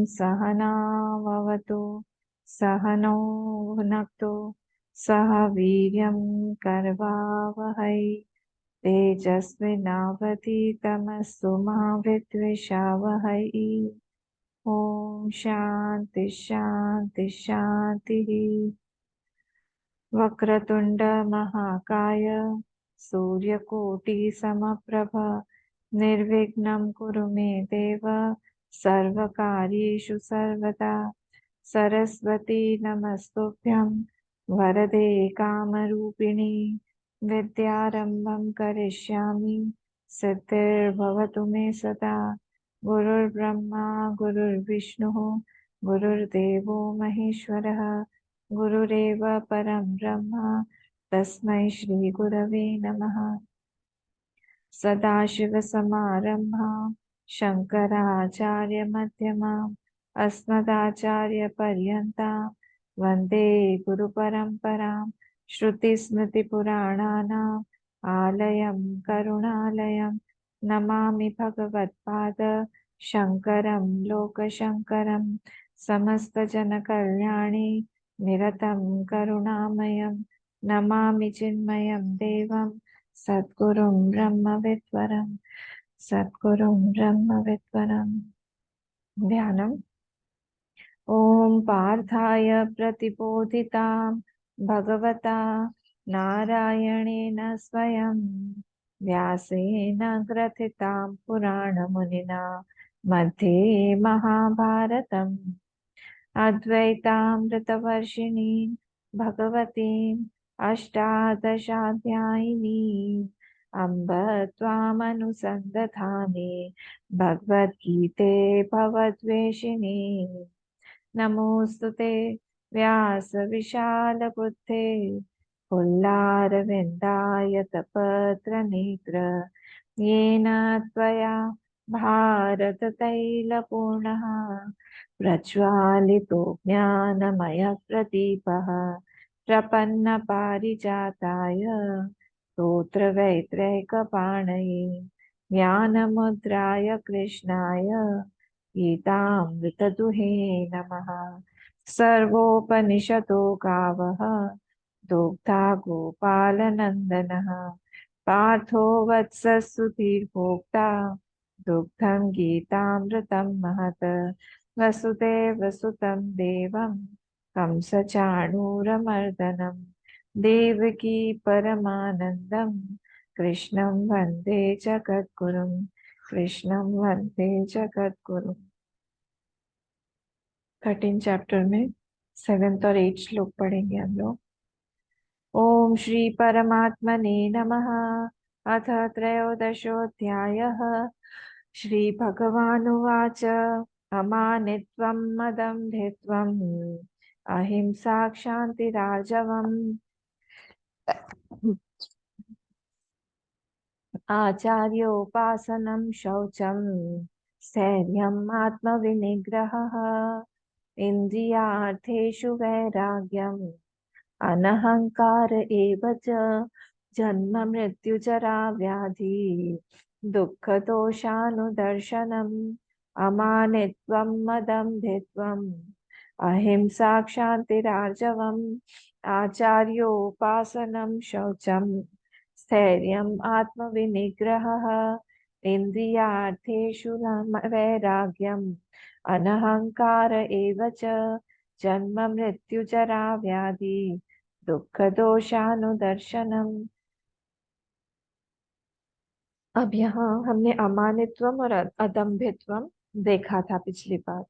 सहनाववतु सहनौ भुनक्तु सह वीर्यं करवावहै तेजस्विनावधीतमस्तु मा विद्विषावहै। ओम शांति शांति शांति। वक्रतुंड महाकाय सूर्यकोटि समप्रभ निर्विघ्नं कुरु मे देव सर्वकार्येषु सर्वदा। सरस्वती नमस्तुभ्यं वरदे कामरूपिणी विद्यारंभं करिष्यामि सिद्धिर्भवतु मे सदा। गुरुर्ब्रह्मा गुरुर्विष्णुः गुरुर्देवो महेश्वरः गुरुरेव परं ब्रह्म तस्मै श्री गुरवे नमः। सदाशिवसमारम्भां शङ्कराचार्यमध्यमाम् अस्मदाचार्यपर्यन्तां वन्दे गुरुपरम्परां। श्रुतिस्मृतिपुराणानाम् आलयं करुणालयं नमामि भगवत्पाद शङ्करं लोकशङ्करं। समस्तजनकल्याणे निरतं करुणामयं नमामि चिन्मयं देवं सद्गुरुं ब्रह्मविद्वरं सद्गुरुं ब्रह्मविद्वरं। ध्यानम्। ॐ पार्थाय प्रतिबोधितां भगवता नारायणेन स्वयं व्यासेन ग्रथितां पुराणमुनिना मध्ये महाभारतम् अद्वैतामृतवर्षिणीं भगवतीम् अष्टादशाध्यायिनीम् अम्ब त्वामनुसन्दधामि भगवद्गीते भवद्वेषिणी। नमोऽस्तु ते व्यासविशालबुद्धे पुल्लारविन्दायतपत्रनेत्र येन त्वया भारततैलपूर्णः प्रज्वालितो ज्ञानमयप्रदीपः प्रपन्नपारिजाताय स्तोत्रवैत्रैकपाणये ज्ञानमुद्राय कृष्णाय गीतामृतदुहे नमः। सर्वोपनिषदो गावः दुग्धा गोपालनन्दनः पार्थो वत्ससुधीर्भोक्ता दुग्धं गीतामृतं महत्। वसुदेवसुतं देवं कंसचाणूरमर्दनं देवकी परमानन्दं कृष्णं वन्दे जगद्गुरुं कृष्णं वन्दे जगद्गुरुं। 13 चैप्टर में 7th और 8th श्लोक पढ़ेंगे हम लोग। ओम श्री परमात्मने नमः। अथ त्रयोदशोऽध्यायः। श्री भगवानुवाच अमानित्वं मदम्भित्वम् अहिंसा क्षान्तिरार्जवम् आचार्योपासनं शौचं स्थैर्यम् आत्मविनिग्रहः इन्द्रियार्थेषु वैराग्यम् अनहंकार एव च जन्म मृत्युजरा व्याधि दुःख दोषानुदर्शनम् अमानित्वं मदम्भित्वम् अहिंसा क्षान्तिरार्जवम् आचार्योपासनं शौचं स्थैर्यम् आत्मविनिग्रहः इन्द्रियार्थेषु वैराग्यम् अनहंकार एव च जन्म मृत्युजरा व्याधि दुःख दोषानुदर्शनम्। अब यहाँ हमने अमानित्वम और अदम्भित्वम देखा था पिछली बार।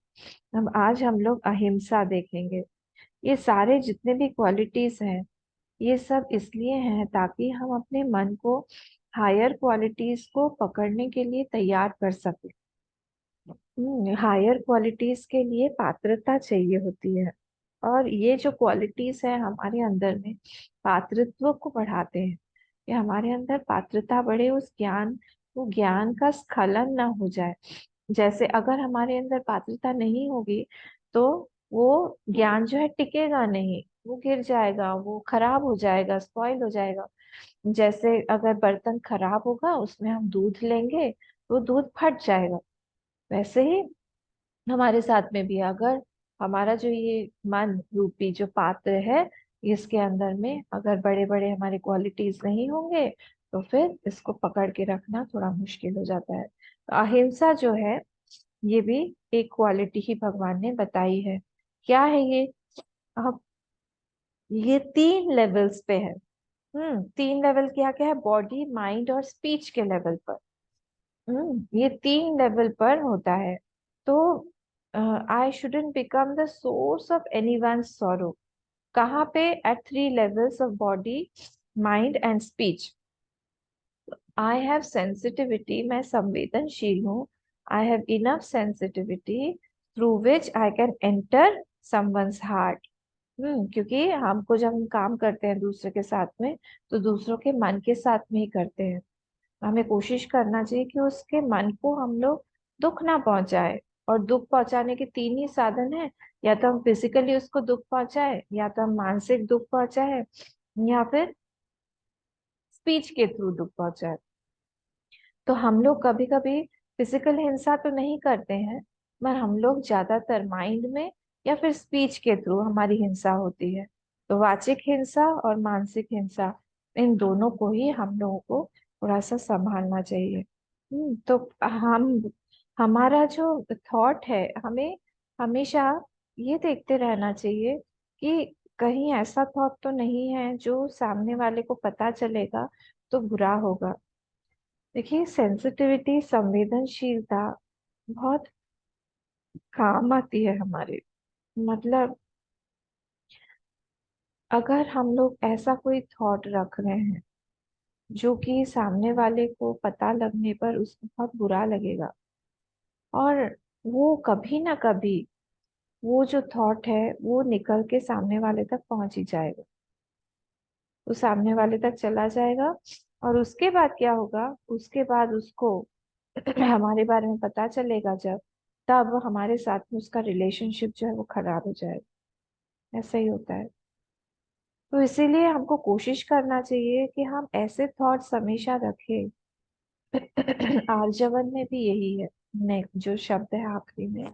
अब आज हम लोग अहिंसा देखेंगे। ये सारे जितने भी क्वालिटीज हैं ये सब इसलिए हैं ताकि हम अपने मन को हायर क्वालिटीज को पकड़ने के लिए तैयार कर सके। हायर क्वालिटीज के लिए पात्रता चाहिए होती है और ये जो क्वालिटीज है हमारे अंदर में पात्रत्व को बढ़ाते हैं। ये हमारे अंदर पात्रता बढ़े, उस ज्ञान वो ज्ञान का स्खलन ना हो जाए। जैसे अगर हमारे अंदर पात्रता नहीं होगी तो वो ज्ञान जो है टिकेगा नहीं, वो गिर जाएगा, वो खराब हो जाएगा, स्पॉइल हो जाएगा। जैसे अगर बर्तन खराब होगा उसमें हम दूध लेंगे तो दूध फट जाएगा। वैसे ही हमारे साथ में भी है। अगर हमारा जो ये मन रूपी जो पात्र है, इसके अंदर में अगर बड़े बड़े हमारे क्वालिटीज नहीं होंगे, तो फिर इसको पकड़ के रखना थोड़ा मुश्किल हो जाता है। तो अहिंसा जो है, ये भी एक क्वालिटी ही भगवान ने बताई है। क्या है ये? अब ये 3 लेवल्स पे है। 3 लेवल क्या क्या है? बॉडी, माइंड और स्पीच के लेवल पर। ये 3 लेवल पर होता है। तो I shouldn't become the source of any one sorrow. कहाँ पे? At 3 levels of body, mind and speech. I have sensitivity, मैं संवेदनशील हूँ। I have enough sensitivity through which I can enter someone's heart. क्योंकि हमको जब हम काम करते हैं दूसरे के साथ में, तो दूसरों के मन के साथ में ही करते हैं। हमें कोशिश करना चाहिए कि उसके मन को हम लोग दुख ना पहुंचाए। और दुख पहुंचाने के 3 ही साधन हैं। या तो हम फिजिकली उसको दुख पहुंचाए, या तो हम मानसिक दुख पहुंचाए, या फिर स्पीच के थ्रू दुख पहुंचाए। तो हम लोग कभी कभी फिजिकल हिंसा तो नहीं करते हैं, पर हम लोग ज्यादातर माइंड में या फिर स्पीच के थ्रू हमारी हिंसा होती है। तो वाचिक हिंसा और मानसिक हिंसा, इन दोनों को ही हम लोगों को थोड़ा सा संभालना चाहिए। तो हम हमारा जो थॉट है, हमें हमेशा ये देखते रहना चाहिए कि कहीं ऐसा थॉट तो नहीं है जो सामने वाले को पता चलेगा तो बुरा होगा। देखिए, सेंसिटिविटी, संवेदनशीलता बहुत काम आती है हमारे। मतलब अगर हम लोग ऐसा कोई थॉट रख रहे हैं जो कि सामने वाले को पता लगने पर उसको बहुत बुरा लगेगा, और वो कभी ना कभी वो जो थॉट है वो निकल के सामने वाले तक पहुंच ही जाएगा। वो सामने वाले तक चला जाएगा, और उसके बाद क्या होगा? उसके बाद उसको हमारे बारे में पता चलेगा जब, तब हमारे साथ में उसका रिलेशनशिप जो है वो खराब हो जाएगा। ऐसा ही होता है। तो इसीलिए हमको कोशिश करना चाहिए कि हम ऐसे थॉट्स हमेशा रखें। आर्जवन में भी यही है। ने जो शब्द है आखिरी में,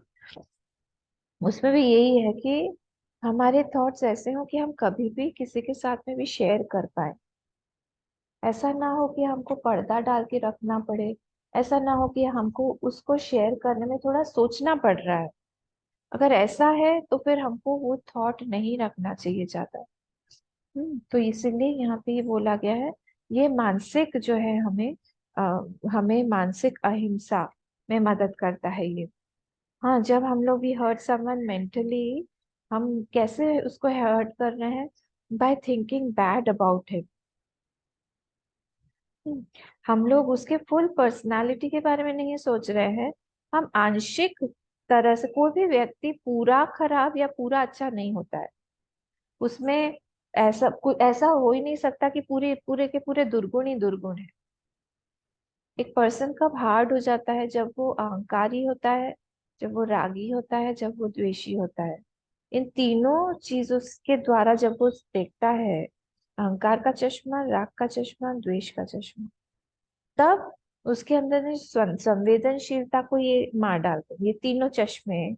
उसमें भी यही है कि हमारे थॉट्स ऐसे हो कि हम कभी भी किसी के साथ में भी शेयर कर पाए। ऐसा ना हो कि हमको पर्दा डाल के रखना पड़े। ऐसा ना हो कि हमको उसको शेयर करने में थोड़ा सोचना पड़ रहा है। अगर ऐसा है तो फिर हमको वो थॉट नहीं रखना चाहिए ज्यादा। तो इसीलिए यहाँ पे ये बोला गया है। ये मानसिक जो है, हमें मानसिक अहिंसा में मदद करता है ये। हाँ, जब हम लोग भी हर्ट समवन मेंटली, हम कैसे उसको हर्ट कर रहे हैं? By thinking bad about him. हम लोग उसके फुल पर्सनालिटी के बारे में नहीं सोच रहे हैं। हम आंशिक तरह से, कोई भी व्यक्ति पूरा खराब या पूरा अच्छा नहीं होता है। उसमें ऐसा हो ही नहीं सकता कि पूरे पूरे के पूरे दुर्गुण ही दुर्गुण है। एक पर्सन कब हार्ड हो जाता है? जब वो अहंकारी होता है, जब वो रागी होता है, जब वो द्वेषी होता है। इन तीनों चीजों के द्वारा जब वो देखता है, अहंकार का चश्मा, राग का चश्मा, द्वेष का चश्मा, तब उसके अंदर ने संवेदनशीलता को ये मार डालते हैं। ये तीनों चश्मे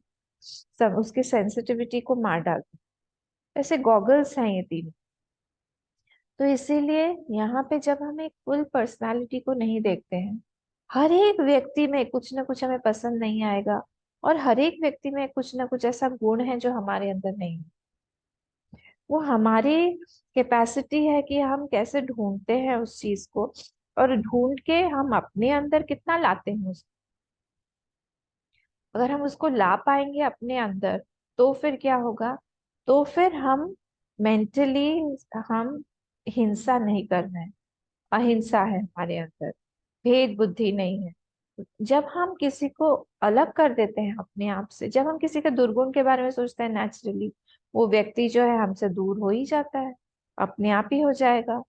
सब उसके सेंसिटिविटी को मार डालते हैं। ऐसे गॉगल्स हैं ये तीनों। तो इसीलिए यहाँ पे जब हम एक फुल पर्सनालिटी को नहीं देखते हैं, हर एक व्यक्ति में कुछ ना कुछ हमें पसंद नहीं आएगा, और हर एक व्यक्ति में कुछ ना कुछ ऐसा गुण है जो हमारे अंदर नहीं है। वो हमारी कैपेसिटी है कि हम कैसे ढूंढते हैं उस चीज को, और ढूंढ के हम अपने अंदर कितना लाते हैं उसको। अगर हम उसको ला पाएंगे अपने अंदर, तो फिर क्या होगा? तो फिर हम मेंटली, हम हिंसा नहीं कर रहे हैं। अहिंसा है हमारे अंदर, भेद बुद्धि नहीं है। जब हम किसी को अलग कर देते हैं अपने आप से, जब हम किसी के दुर्गुण के बारे में सोचते हैं, नेचुरली वो व्यक्ति जो है हमसे दूर हो ही जाता है। अपने आप ही हो जाएगा।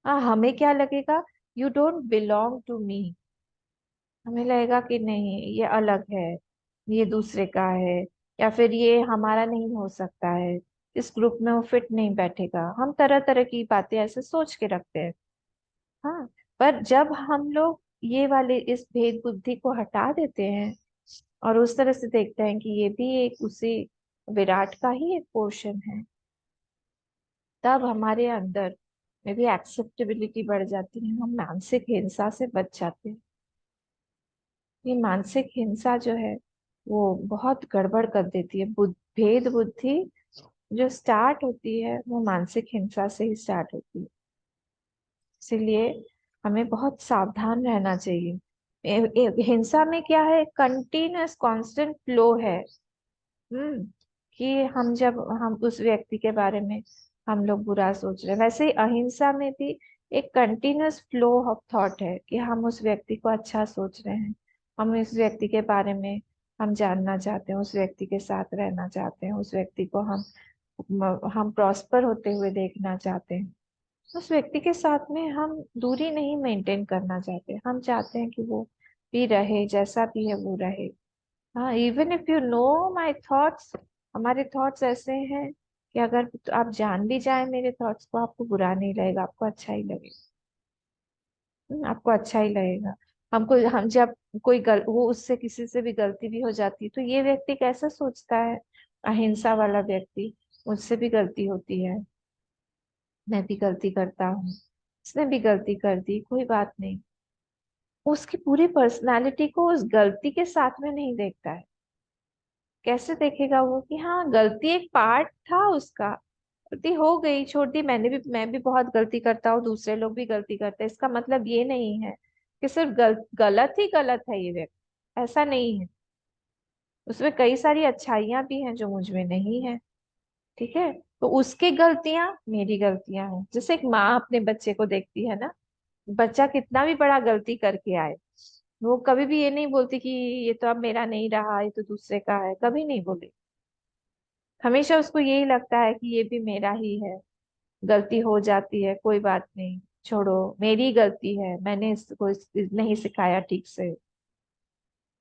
हाँ, हमें क्या लगेगा? You don't belong to me. हमें लगेगा कि नहीं, ये अलग है, ये दूसरे का है, या फिर ये हमारा नहीं हो सकता है, इस ग्रुप में वो फिट नहीं बैठेगा। हम तरह तरह की बातें ऐसे सोच के रखते हैं। हाँ, पर जब हम लोग ये वाले इस भेद बुद्धि को हटा देते हैं, और उस तरह से देखते हैं कि ये भी एक उसी विराट का ही एक पोर्शन है, तब हमारे अंदर में भी एक्सेप्टेबिलिटी बढ़ जाती है, हम मानसिक हिंसा से बच जाते हैं। ये मानसिक हिंसा जो है वो बहुत गड़बड़ कर देती है। भेद बुद्धि जो स्टार्ट होती है वो मानसिक हिंसा से ही स्टार्ट होती है। इसीलिए हमें बहुत सावधान रहना चाहिए। हिंसा में क्या है, कंटिन्यूअस कांस्टेंट फ्लो है। हम्म कि हम जब हम उस व्यक्ति के बारे में हम लोग बुरा सोच रहे हैं, वैसे ही अहिंसा में भी एक कंटिन्यूअस फ्लो ऑफ थॉट है कि हम उस व्यक्ति को अच्छा सोच रहे हैं, हम इस व्यक्ति के बारे में हम जानना चाहते हैं, उस व्यक्ति के साथ रहना चाहते हैं, उस व्यक्ति को हम प्रॉस्पर होते हुए देखना चाहते हैं। उस व्यक्ति के साथ में हम दूरी नहीं मेंटेन करना चाहते, हम चाहते हैं कि वो भी रहे, जैसा भी है वो रहे। हाँ, even if you know my thoughts, हमारे थॉट्स ऐसे हैं कि अगर आप जान भी जाए मेरे थॉट्स को, आपको बुरा नहीं लगेगा, आपको अच्छा ही लगेगा। आपको अच्छा ही लगेगा। हम जब वो उससे किसी से भी गलती भी हो जाती है तो ये व्यक्ति कैसा सोचता है, अहिंसा वाला व्यक्ति, मुझसे भी गलती होती है, मैं भी गलती करता हूँ, उसने भी गलती कर दी, कोई बात नहीं। उसकी पूरी पर्सनालिटी को उस गलती के साथ में नहीं देखता है। कैसे देखेगा वो कि हाँ, गलती एक पार्ट था उसका, गलती हो गई, छोड़ दी। मैं भी बहुत गलती करता हूँ, दूसरे लोग भी गलती करते हैं, इसका मतलब ये नहीं है कि सिर्फ गलत ही गलत है ये व्यक्ति, ऐसा नहीं है। उसमें कई सारी अच्छाइयां भी हैं जो मुझ में नहीं है। ठीक है, तो उसकी गलतियां मेरी गलतियां हैं। जैसे एक माँ अपने बच्चे को देखती है ना, बच्चा कितना भी बड़ा गलती करके आए, वो कभी भी ये नहीं बोलती कि ये तो अब मेरा नहीं रहा, ये तो दूसरे का है, कभी नहीं बोली। हमेशा उसको यही लगता है कि ये भी मेरा ही है, गलती हो जाती है, कोई बात नहीं, छोड़ो, मेरी गलती है, मैंने इसको नहीं सिखाया ठीक से।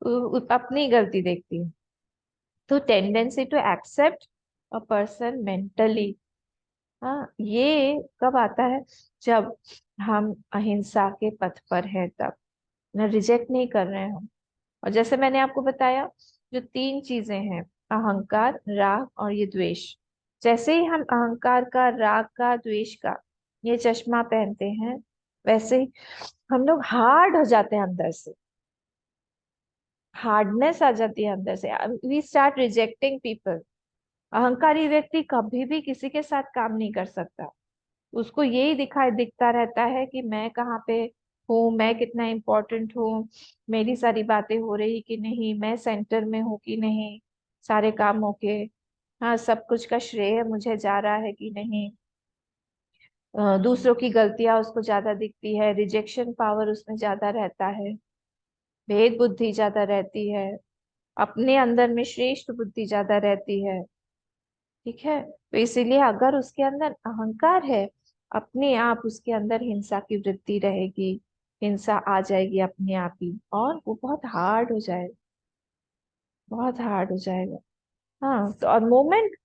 अपनी गलती देखती है। तो tendency to accept a person mentally, हाँ, ये कब आता है, जब हम अहिंसा के पथ पर हैं तब, न रिजेक्ट नहीं कर रहे हैं हम। और जैसे मैंने आपको बताया, जो तीन चीजें हैं, अहंकार, राग और ये द्वेष, जैसे ही हम अहंकार का, राग का, द्वेष का ये चश्मा पहनते हैं, वैसे ही हम लोग हार्ड हो जाते हैं अंदर से, हार्डनेस आ जाती है अंदर से, वी स्टार्ट रिजेक्टिंग पीपल। अहंकारी व्यक्ति कभी भी किसी के साथ काम नहीं कर सकता। उसको यही दिखता रहता है कि मैं कहाँ पे हूँ, मैं कितना इम्पोर्टेंट हूँ, मेरी सारी बातें हो रही कि नहीं, मैं सेंटर में हूँ कि नहीं, सारे कामों के, हाँ, सब कुछ का श्रेय मुझे जा रहा है कि नहीं। दूसरों की गलतियां उसको ज्यादा दिखती है, रिजेक्शन पावर उसमें ज्यादा रहता है, भेद बुद्धि ज्यादा रहती है, अपने अंदर में श्रेष्ठ बुद्धि ज्यादा रहती है। ठीक है, तो इसीलिए अगर उसके अंदर अहंकार है, अपने आप उसके अंदर हिंसा की वृत्ति रहेगी, हिंसा आ जाएगी अपने आप ही, और वो बहुत हार्ड हो जाएगा, बहुत हार्ड हो जाएगा। हाँ, तो और मोमेंट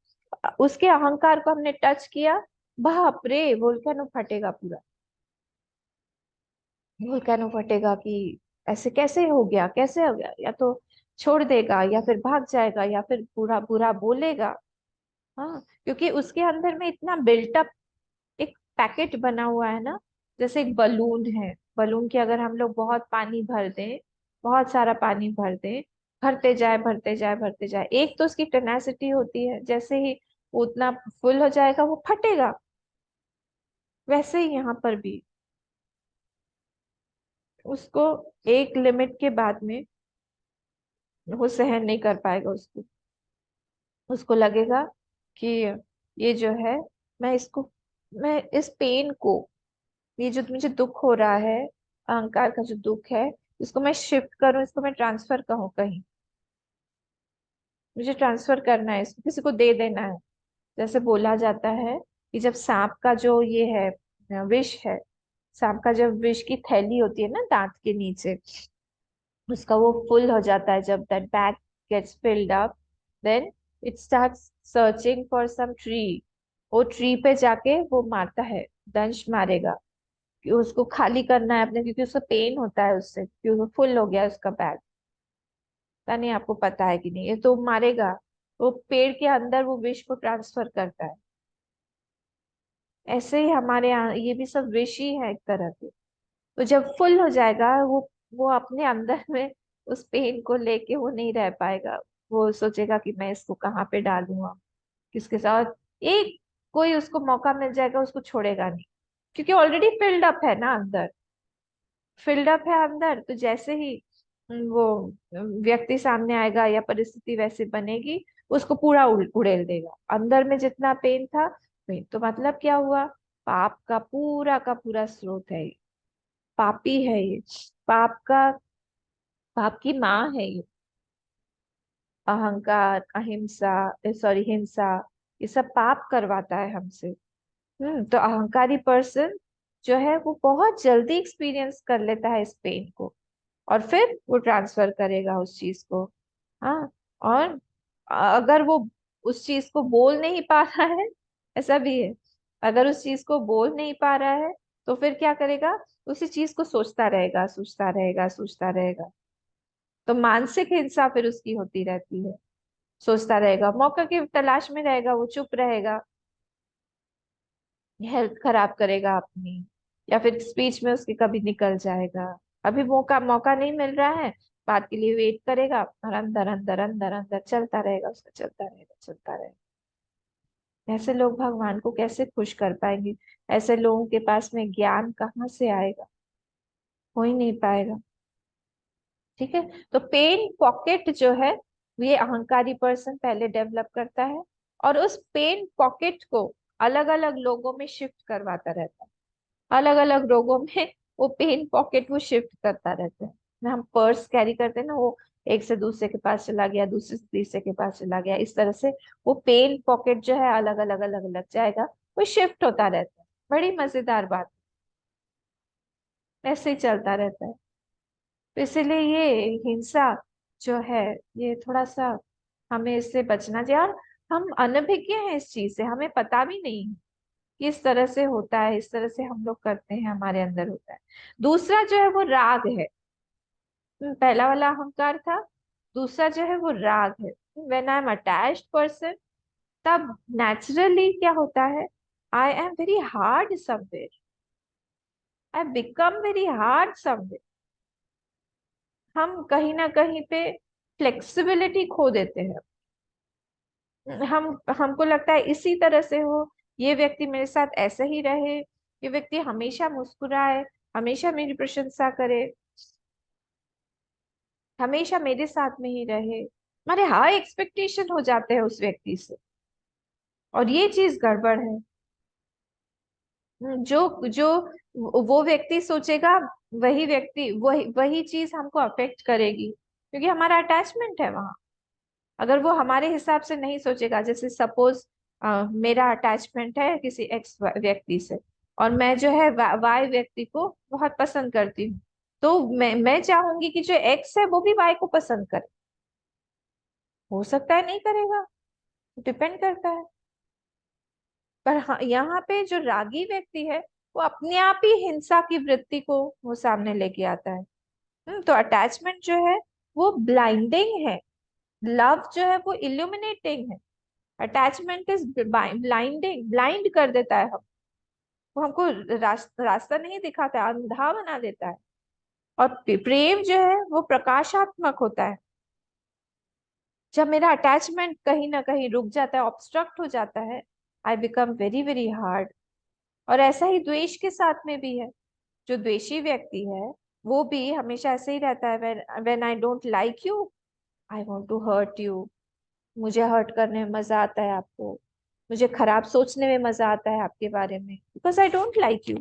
उसके अहंकार को हमने टच किया, बाप रे, वोल्केनो फटेगा पूरा। वोल्केनो फटेगा कि ऐसे कैसे हो गया, कैसे हो गया, या तो छोड़ देगा, या फिर भाग जाएगा, या फिर पूरा बुरा बोलेगा। हाँ, क्योंकि उसके अंदर में इतना बिल्टअप एक पैकेट बना हुआ है ना। जैसे एक बलून है, बलून के अगर हम लोग बहुत पानी भर दें, बहुत सारा पानी भर दें, भरते जाए भरते जाए भरते जाए, एक तो उसकी टेनासिटी होती है, जैसे ही वो उतना फुल हो जाएगा वो फटेगा। वैसे ही यहाँ पर भी उसको एक लिमिट के बाद में वो सहन नहीं कर पाएगा, उसको उसको लगेगा कि ये जो है, मैं इसको, मैं इस पेन को, ये जो मुझे दुख हो रहा है, अहंकार का जो दुख है, इसको मैं शिफ्ट करूं, इसको मैं ट्रांसफर कहूँ कहीं, मुझे ट्रांसफर करना है, इसको किसी को दे देना है। जैसे बोला जाता है कि जब सांप का जो ये है, विष है, सांप का जब विष की थैली होती है ना दांत के नीचे, उसका वो फुल हो जाता है, जब that bag gets filled up, then it starts searching for some tree. वो ट्री पे जाके वो मारता है, दंश मारेगा कि उसको खाली करना है अपने, क्योंकि उसको पेन होता है उससे, क्योंकि वो फुल हो गया है उसका बैग। पता नहीं आपको पता है कि नहीं, ये तो मारेगा। वो पेड़ के अंदर वो विष को ट्रांसफर करता है। ऐसे ही हमारे यहाँ ये भी सब विष ही है एक तरह के। तो जब फुल हो जाएगा वो अपने अंदर में उस पेन को लेके वो नहीं रह पाएगा। वो सोचेगा कि मैं इसको कहाँ पे डालूं अब, किसके साथ। एक कोई उसको मौका मिल जाएगा, उसको छोड़ेगा नहीं, क्योंकि ऑलरेडी फिल्ड अप है ना अंदर। फिल्ड अप है अंदर, तो जैसे ही वो व्यक्ति सामने आएगा या परिस्थिति वैसी बनेगी, उसको पूरा उड़ेल देगा। अंदर में जितना पेन था, पेन तो मतलब क्या हुआ, पाप का पूरा स्रोत है ये। पापी है ये। पाप का, पाप की माँ है ये। अहंकार, अहिंसा, सॉरी हिंसा, ये सब पाप करवाता है हमसे। तो अहंकारी पर्सन जो है वो बहुत जल्दी एक्सपीरियंस कर लेता है इस पेन को, और फिर वो ट्रांसफर करेगा उस चीज को। हाँ। और अगर वो उस चीज को बोल नहीं पा रहा है, ऐसा भी है, अगर उस चीज को बोल नहीं पा रहा है, तो फिर क्या करेगा, उसी चीज को सोचता रहेगा, सोचता रहेगा, सोचता रहेगा। तो मानसिक हिंसा फिर उसकी होती रहती है। सोचता रहेगा, मौका की तलाश में रहेगा, वो चुप रहेगा, हेल्थ खराब करेगा अपनी, या फिर स्पीच में उसकी कभी निकल जाएगा। अभी मौका मौका नहीं मिल रहा है, बात के लिए वेट करेगा, और अंदर अंदर अंदर अंदर चलता रहेगा, उसका चलता रहेगा, चलता रहेगा। ऐसे लोग भगवान को कैसे खुश कर पाएंगे? ऐसे लोगों के पास में ज्ञान कहाँ से आएगा? हो ही नहीं पाएगा। ठीक है। तो पेन पॉकेट जो है, ये अहंकारी पर्सन पहले डेवलप करता है, और उस पेन पॉकेट को अलग अलग लोगों में शिफ्ट करवाता रहता है। अलग अलग रोगों में वो पेन पॉकेट वो शिफ्ट करता रहता है ना। हम पर्स कैरी करते हैं ना, वो एक से दूसरे के पास चला गया, दूसरे से तीसरे के पास चला गया, इस तरह से वो पेन पॉकेट जो है अलग अलग अलग अलग जाएगा, वो शिफ्ट होता रहता है। बड़ी मजेदार बात। ऐसे ही चलता रहता है। तो इसीलिए ये हिंसा जो है, ये थोड़ा सा हमें इससे बचना चाहिए। और हम अनभिज्ञ हैं इस चीज से, हमें पता भी नहीं है कि इस तरह से होता है, इस तरह से हम लोग करते हैं, हमारे अंदर होता है। दूसरा जो है वो राग है। पहला वाला अहंकार था, दूसरा जो है वो राग है। When I am attached person, तब नेचुरली क्या होता है, I am very hard somewhere, I become very hard somewhere. हम कहीं ना कहीं पे फ्लेक्सिबिलिटी खो देते हैं। हम हमको लगता है इसी तरह से हो, ये व्यक्ति मेरे साथ ऐसे ही रहे, ये व्यक्ति हमेशा मुस्कुराए, हमेशा मेरी प्रशंसा करे, हमेशा मेरे साथ में ही रहे। हमारे हाई एक्सपेक्टेशन हो जाते हैं उस व्यक्ति से, और ये चीज गड़बड़ है। जो जो वो व्यक्ति सोचेगा, वही व्यक्ति वही वही चीज हमको अफेक्ट करेगी, क्योंकि हमारा अटैचमेंट है वहां। अगर वो हमारे हिसाब से नहीं सोचेगा, जैसे सपोज मेरा अटैचमेंट है किसी एक्स व्यक्ति से, और मैं जो है वाई व्यक्ति को बहुत पसंद करती हूँ, तो मैं चाहूंगी कि जो एक्स है वो भी वाई को पसंद करे। हो सकता है नहीं करेगा, डिपेंड करता है। पर हाँ, यहाँ पे जो रागी व्यक्ति है, वो अपने आप ही हिंसा की वृत्ति को वो सामने लेके आता है। तो अटैचमेंट जो है वो ब्लाइंडिंग है, लव जो है वो इल्यूमिनेटिंग है। अटैचमेंट इज ब्लाइंडिंग, ब्लाइंड कर देता है हम, वो हमको रास्ता नहीं दिखाता है, अंधा बना देता है। और प्रेम जो है वो प्रकाशात्मक होता है। जब मेरा अटैचमेंट कहीं ना कहीं रुक जाता है, ऑब्स्ट्रक्ट हो जाता है, I become very very hard. और ऐसा ही द्वेष के साथ में भी है। जो द्वेषी व्यक्ति है, वो भी हमेशा ऐसे ही रहता है, when I don't like you, I want to hurt you. मुझे हर्ट करने में मजा आता है आपको, मुझे खराब सोचने में मजा आता है आपके बारे में, because I don't like you.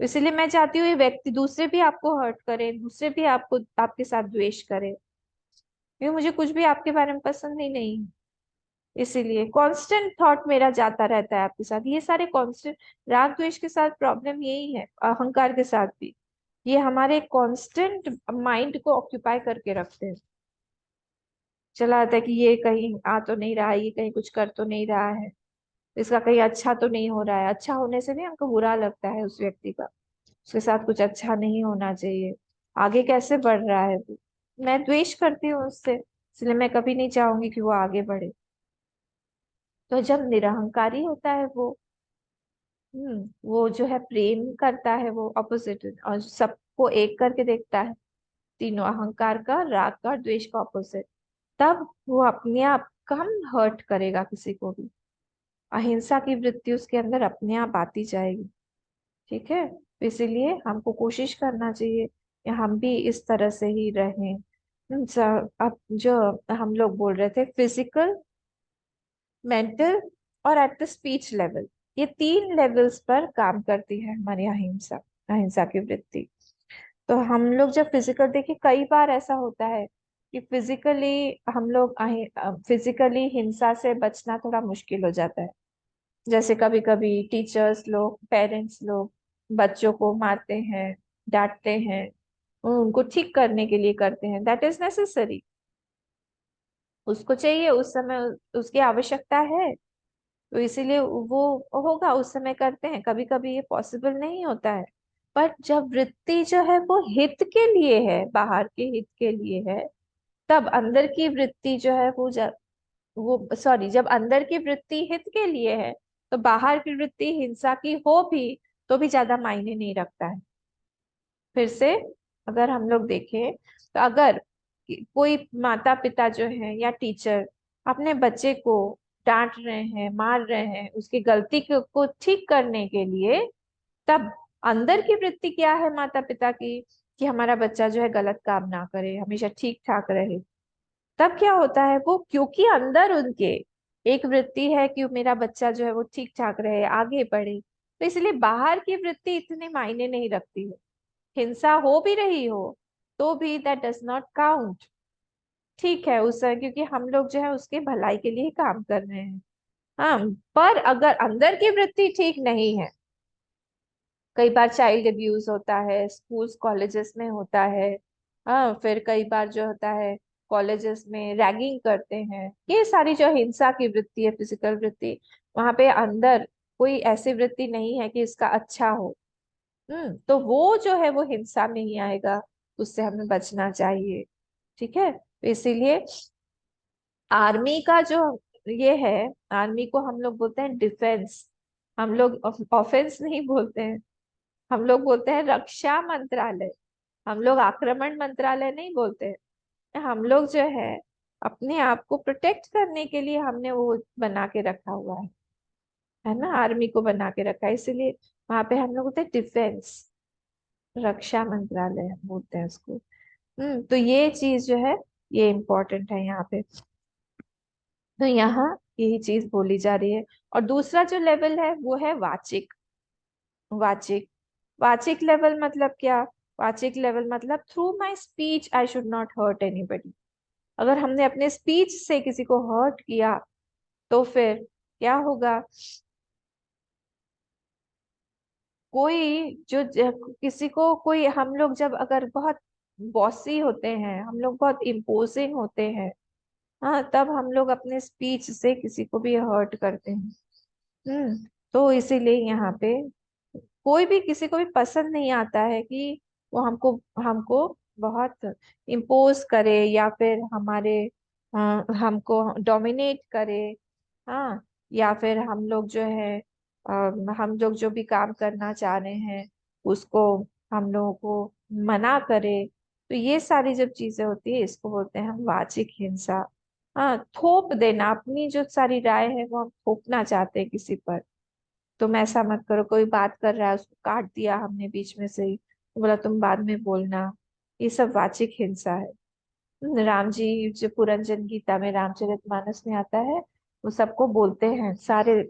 इसलिए मैं चाहती हूँ ये व्यक्ति दूसरे भी आपको हर्ट करे, दूसरे भी आपको आपके साथ द्वेष करे, क्योंकि मुझे कुछ भी आपके बारे में पसंद ही नहीं है। इसीलिए कांस्टेंट थॉट मेरा जाता रहता है आपके साथ, ये सारे कांस्टेंट। राग द्वेष के साथ प्रॉब्लम यही है, अहंकार के साथ भी। ये हमारे कांस्टेंट माइंड को ऑक्यूपाई करके रखते हैं। चला आता है कि ये कहीं आ तो नहीं रहा है, ये कहीं कुछ कर तो नहीं रहा है, इसका कहीं अच्छा तो नहीं हो रहा है। अच्छा होने से भी हमको बुरा लगता है उस व्यक्ति का, उसके साथ कुछ अच्छा नहीं होना चाहिए, आगे कैसे बढ़ रहा है वो। मैं द्वेष करती हूँ उससे, इसलिए मैं कभी नहीं चाहूंगी कि वो आगे बढ़े। तो जब निरहंकारी होता है वो जो है प्रेम करता है, वो अपोजिट और सबको एक करके देखता है, तीनों अहंकार का, राग का और द्वेष का ऑपोजिट, तब वो अपने आप कम हर्ट करेगा किसी को भी। अहिंसा की वृत्ति उसके अंदर अपने आप आती जाएगी। ठीक है, तो इसीलिए हमको कोशिश करना चाहिए कि हम भी इस तरह से ही रहें। अब जो हम लोग बोल रहे थे, फिजिकल, मेंटल और एट द स्पीच लेवल, ये तीन लेवल्स पर काम करती है हमारी अहिंसा, अहिंसा की वृत्ति। तो हम लोग जब फिजिकल देखिए, कई बार ऐसा होता है कि फिजिकली हम लोग फिजिकली हिंसा से बचना थोड़ा मुश्किल हो जाता है। जैसे कभी कभी टीचर्स लोग, पेरेंट्स लोग बच्चों को मारते हैं, डांटते हैं, उनको ठीक करने के लिए करते हैं, दैट इज नेसेसरी, उसको चाहिए उस समय, उसकी आवश्यकता है, तो इसीलिए वो होगा, उस समय करते हैं। कभी कभी ये पॉसिबल नहीं होता है, पर जब वृत्ति जो है वो हित के लिए है, बाहर के हित के लिए है, तब अंदर की वृत्ति जो है वो सॉरी, जब अंदर की वृत्ति हित के लिए है, तो बाहर की वृत्ति हिंसा की हो भी तो भी ज्यादा मायने नहीं रखता है। फिर से अगर हम लोग देखें, तो अगर कोई माता पिता जो है या टीचर अपने बच्चे को डांट रहे हैं, मार रहे हैं उसकी गलती को ठीक करने के लिए, तब अंदर की वृत्ति क्या है माता पिता की, कि हमारा बच्चा जो है गलत काम ना करे, हमेशा ठीक ठाक रहे। तब क्या होता है, वो क्योंकि अंदर उनके एक वृत्ति है कि मेरा बच्चा जो है वो ठीक ठाक रहे, आगे बढ़े, तो इसलिए बाहर की वृत्ति इतने मायने नहीं रखती है। हिंसा हो भी रही हो तो भी दैट डज नॉट काउंट। ठीक है, उस क्योंकि हम लोग जो है उसके भलाई के लिए ही काम कर रहे हैं। हाँ, पर अगर अंदर की वृत्ति ठीक नहीं है, कई बार चाइल्ड अब्यूज होता है, स्कूल्स कॉलेजेस में होता है। हाँ, फिर कई बार जो होता है कॉलेजेस में रैगिंग करते हैं, ये सारी जो हिंसा की वृत्ति है, फिजिकल वृत्ति, वहां पे अंदर कोई ऐसी वृत्ति नहीं है कि इसका अच्छा हो। तो वो जो है वो हिंसा में ही आएगा, उससे हमें बचना चाहिए। ठीक है, तो इसीलिए आर्मी का जो ये है, आर्मी को हम लोग बोलते हैं डिफेंस, हम लोग ऑफेंस नहीं बोलते हैं, हम लोग बोलते हैं रक्षा मंत्रालय, हम लोग आक्रमण मंत्रालय नहीं बोलते हैं। हम लोग जो है अपने आप को प्रोटेक्ट करने के लिए हमने वो बना के रखा हुआ है ना, आर्मी को बना के रखा है, इसीलिए वहां पे हम लोग बोलते हैं डिफेंस, रक्षा मंत्रालय हम बोलते हैं उसको। तो ये चीज जो है ये इम्पोर्टेंट है यहाँ पे। तो यहाँ यही चीज बोली जा रही है। और दूसरा जो लेवल है वो है वाचिक। वाचिक, वाचिक लेवल मतलब क्या? वाचिक लेवल मतलब through my speech I should not hurt anybody. अगर हमने अपने स्पीच से किसी को हर्ट किया तो फिर क्या होगा? कोई किसी को कोई, हम लोग जब अगर बहुत बॉसी होते हैं, हम लोग बहुत इम्पोजिंग होते हैं, हाँ, तब हम लोग अपने स्पीच से किसी को भी हर्ट करते हैं। तो इसीलिए यहाँ पे कोई भी किसी को भी पसंद नहीं आता है कि वो हमको हमको बहुत इम्पोज करे, या फिर अ, हमको डोमिनेट करे। हाँ, या फिर हम लोग जो है हम लोग जो भी काम करना चाह रहे हैं उसको हम लोगों को मना करे। तो ये सारी जब चीजें होती है, इसको बोलते हैं हम वाचिक हिंसा। हाँ, थोप देना, अपनी जो सारी राय है वो हम थोपना चाहते हैं किसी पर। तुम ऐसा मत करो, कोई बात कर रहा है उसको काट दिया हमने बीच में से ही, तो बोला तुम बाद में बोलना, ये सब वाचिक हिंसा है। राम जी जो पुरंजन गीता में, रामचरितमानस में आता है, वो सबको बोलते हैं, सारे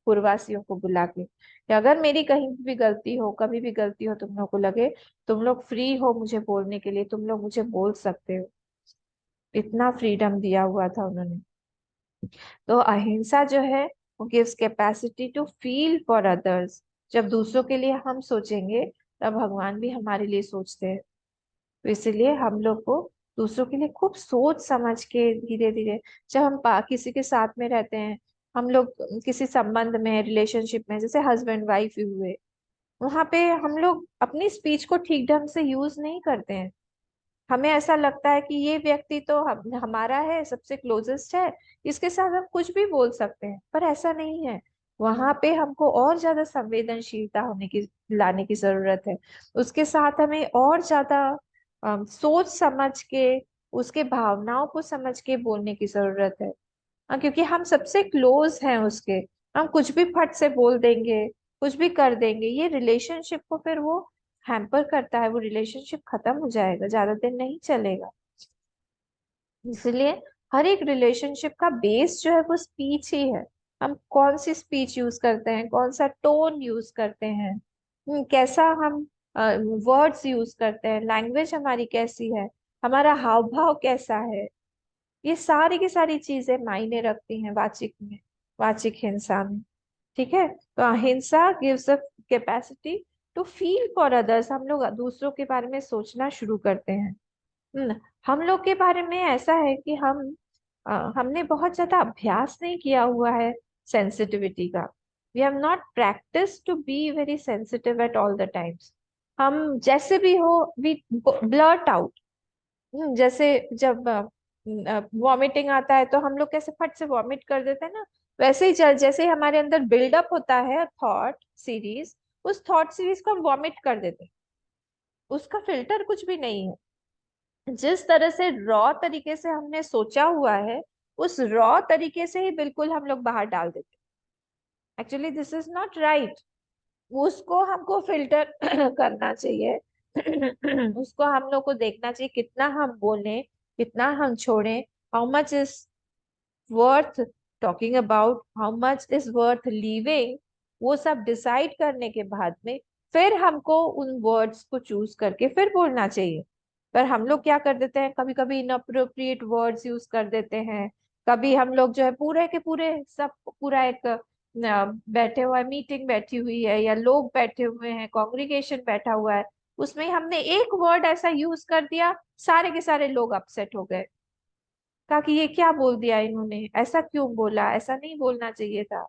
पूर्ववासियों को बुला के, कि अगर मेरी कहीं भी गलती हो, कभी भी गलती हो, तुम लोग को लगे, तुम लोग फ्री हो मुझे बोलने के लिए, तुम लोग मुझे बोल सकते हो। इतना फ्रीडम दिया हुआ था उन्होंने। तो अहिंसा जो है वो gives capacity to feel for others. जब दूसरों के लिए हम सोचेंगे, तब भगवान भी हमारे लिए सोचते हैं। तो इसीलिए हम लोग को दूसरों के लिए खूब सोच समझ के, धीरे धीरे, जब हम किसी के साथ में रहते हैं, हम लोग किसी संबंध में, रिलेशनशिप में, जैसे हस्बैंड वाइफ ही हुए, वहां पे हम लोग अपनी स्पीच को ठीक ढंग से यूज नहीं करते हैं। हमें ऐसा लगता है कि ये व्यक्ति तो हमारा है, सबसे क्लोजेस्ट है, इसके साथ हम कुछ भी बोल सकते हैं, पर ऐसा नहीं है। वहां पे हमको और ज्यादा संवेदनशीलता होने की लाने की जरूरत है। उसके साथ हमें और ज्यादा सोच समझ के, उसके भावनाओं को समझ के बोलने की जरूरत है। क्योंकि हम सबसे क्लोज हैं उसके, हम कुछ भी फट से बोल देंगे, कुछ भी कर देंगे, ये रिलेशनशिप को फिर वो हैम्पर करता है, वो रिलेशनशिप खत्म हो जाएगा, ज्यादा दिन नहीं चलेगा। इसलिए हर एक रिलेशनशिप का बेस जो है वो स्पीच ही है। हम कौन सी स्पीच यूज करते हैं, कौन सा टोन यूज करते हैं, कैसा हम वर्ड्स यूज करते हैं, लैंग्वेज हमारी कैसी है, हमारा हाव भाव कैसा है, ये सारी की सारी चीजें मायने रखती हैं वाचिक में, वाचिक हिंसा में। ठीक है, तो अहिंसा gives a capacity to feel for others. हम लोग दूसरों के बारे में सोचना शुरू करते हैं। हम्म, हम लोग के बारे में ऐसा है कि हमने बहुत ज्यादा अभ्यास नहीं किया हुआ है सेंसिटिविटी का। We have not practice to be very sensitive at all the times. हम जैसे भी हो, वी ब्लर्ट आउट। जैसे जब वॉमिटिंग आता है तो हम लोग कैसे फट से वॉमिट कर देते हैं ना, वैसे ही जैसे ही हमारे अंदर बिल्डअप होता है थॉट सीरीज, उस थॉट सीरीज को हम वॉमिट कर देते हैं। उसका फिल्टर कुछ भी नहीं है। जिस तरह से रॉ तरीके से हमने सोचा हुआ है, उस रॉ तरीके से ही बिल्कुल हम लोग बाहर डाल देते हैं। Actually this is not right. उसको हमको फिल्टर करना चाहिए। उसको हम लोग को देखना चाहिए कितना हम बोलें, कितना हम छोड़ें, how much is worth talking about, how much is worth leaving. वो सब डिसाइड करने के बाद में फिर हमको उन वर्ड्स को चूज करके फिर बोलना चाहिए। पर हम लोग क्या कर देते हैं, कभी कभी इनअप्रोप्रिएट वर्ड्स यूज कर देते हैं। कभी हम लोग जो है पूरे के पूरे सब, पूरा एक बैठे हुआ है, मीटिंग बैठी हुई है या लोग बैठे हुए हैं, कॉन्ग्रिगेशन बैठा हुआ है, उसमें हमने एक वर्ड ऐसा यूज कर दिया, सारे के सारे लोग अपसेट हो गए। कहा कि ये क्या बोल दिया इन्होंने, ऐसा क्यों बोला, ऐसा नहीं बोलना चाहिए था।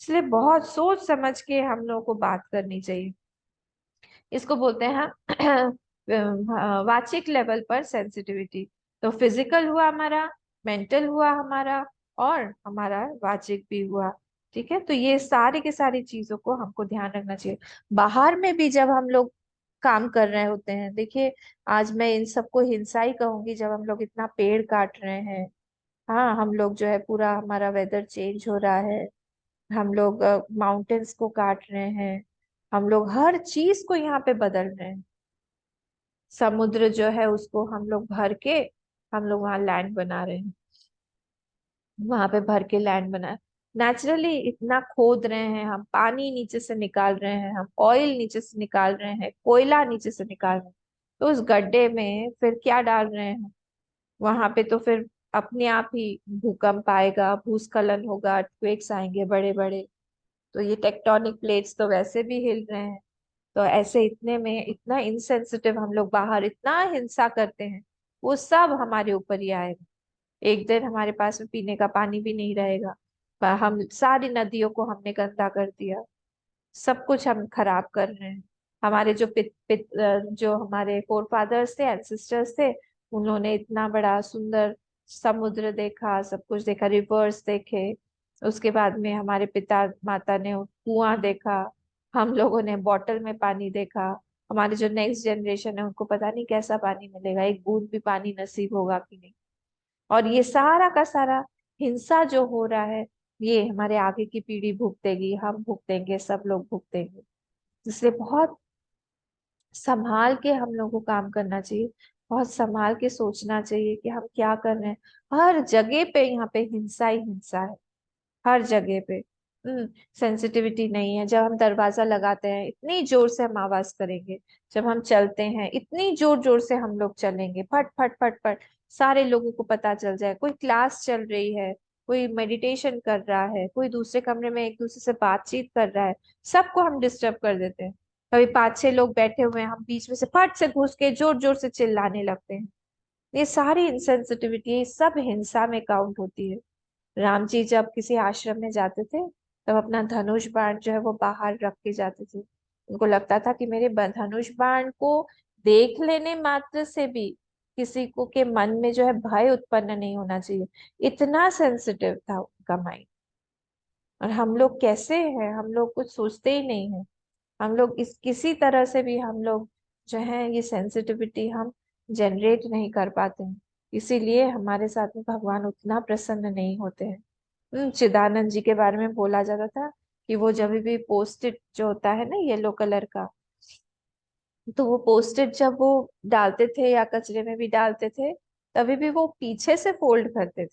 इसलिए बहुत सोच समझ के हम लोगों को बात करनी चाहिए। इसको बोलते हैं वाचिक लेवल पर सेंसिटिविटी। तो फिजिकल हुआ हमारा, मेंटल हुआ हमारा, और हमारा वाचिक भी हुआ। ठीक है, तो ये सारी की सारी चीजों को हमको ध्यान रखना चाहिए। बाहर में भी जब हम लोग काम कर रहे होते हैं, देखिए, आज मैं इन सबको हिंसा ही कहूंगी, जब हम लोग इतना पेड़ काट रहे हैं, हाँ, हम लोग जो है पूरा हमारा वेदर चेंज हो रहा है, हम लोग माउंटेन्स को काट रहे हैं, हम लोग हर चीज को यहाँ पे बदल रहे हैं। समुद्र जो है उसको हम लोग भर के, हम लोग वहां लैंड बना रहे हैं, वहां पे भर के लैंड बना, नेचुरली इतना खोद रहे हैं हम, पानी नीचे से निकाल रहे हैं हम, ऑयल नीचे से निकाल रहे हैं, कोयला नीचे से निकाल रहे हैं। तो उस गड्ढे में फिर क्या डाल रहे हैं, वहां पे तो फिर अपने आप ही भूकंप आएगा, भूस्खलन होगा, अर्थक्वेक्स आएंगे बड़े बड़े। तो ये टेक्टोनिक प्लेट्स तो वैसे भी हिल रहे हैं। तो ऐसे इतने में इतना इनसेंसिटिव हम लोग बाहर इतना हिंसा करते हैं, वो सब हमारे ऊपर ही आएगा। एक दिन हमारे पास में पीने का पानी भी नहीं रहेगा। पर हम सारी नदियों को हमने गंदा कर दिया, सब कुछ हम खराब कर रहे हैं। हमारे जो जो हमारे फोर फादर्स थे, एंसेस्टर्स थे, उन्होंने इतना बड़ा सुंदर समुद्र देखा, सब कुछ देखा, रिवर्स देखे। उसके बाद में हमारे पिता माता ने कुआं देखा, हम लोगों ने बॉटल में पानी देखा। हमारे जो नेक्स्ट जनरेशन है उनको पता नहीं कैसा पानी मिलेगा, एक बूंद भी पानी नसीब होगा कि नहीं। और ये सारा का सारा हिंसा जो हो रहा है, ये हमारे आगे की पीढ़ी भुगतेगी, हम भुगतेंगे, सब लोग भुगतेंगे। इसलिए बहुत संभाल के हम लोग को काम करना चाहिए, बहुत संभाल के सोचना चाहिए कि हम क्या कर रहे हैं। हर जगह पे यहाँ पे हिंसा ही हिंसा है, हर जगह पे। सेंसिटिविटी नहीं है। जब हम दरवाजा लगाते हैं इतनी जोर से हम आवाज करेंगे, जब हम चलते हैं इतनी जोर जोर से हम लोग चलेंगे, फट फट फट फट, सारे लोगों को पता चल जाए। कोई क्लास चल रही है, कोई मेडिटेशन कर रहा है, कोई दूसरे कमरे में एक दूसरे से बातचीत कर रहा है, सबको हम डिस्टर्ब कर देते हैं। कभी पांच छह लोग बैठे हुए हैं, हम बीच में से फट से घुस के जोर जोर से चिल्लाने लगते हैं। ये सारी इंसेंसिटिविटी, ये सब हिंसा में काउंट होती है। राम जी जब किसी आश्रम में जाते थे, तब अपना धनुष बाण जो है वो बाहर रख के जाते थे। उनको लगता था कि मेरे धनुष बाण को देख लेने मात्र से भी किसी को के मन में जो है भय उत्पन्न नहीं होना चाहिए। इतना सेंसिटिव था उनका माइंड। और हम लोग कैसे हैं, हम लोग कुछ सोचते ही नहीं है। हम लोग इस किसी तरह से भी हम लोग जो है ये सेंसिटिविटी हम जनरेट नहीं कर पाते हैं। इसीलिए हमारे साथ में भगवान उतना प्रसन्न नहीं होते हैं। चिदानंद जी के बारे में बोला जाता था कि वो जब भी पोस्ट इट जो होता है ना येलो कलर का, तो वो पोस्ट इट जब वो डालते थे या कचरे में भी डालते थे, तभी भी वो पीछे से फोल्ड करते थे,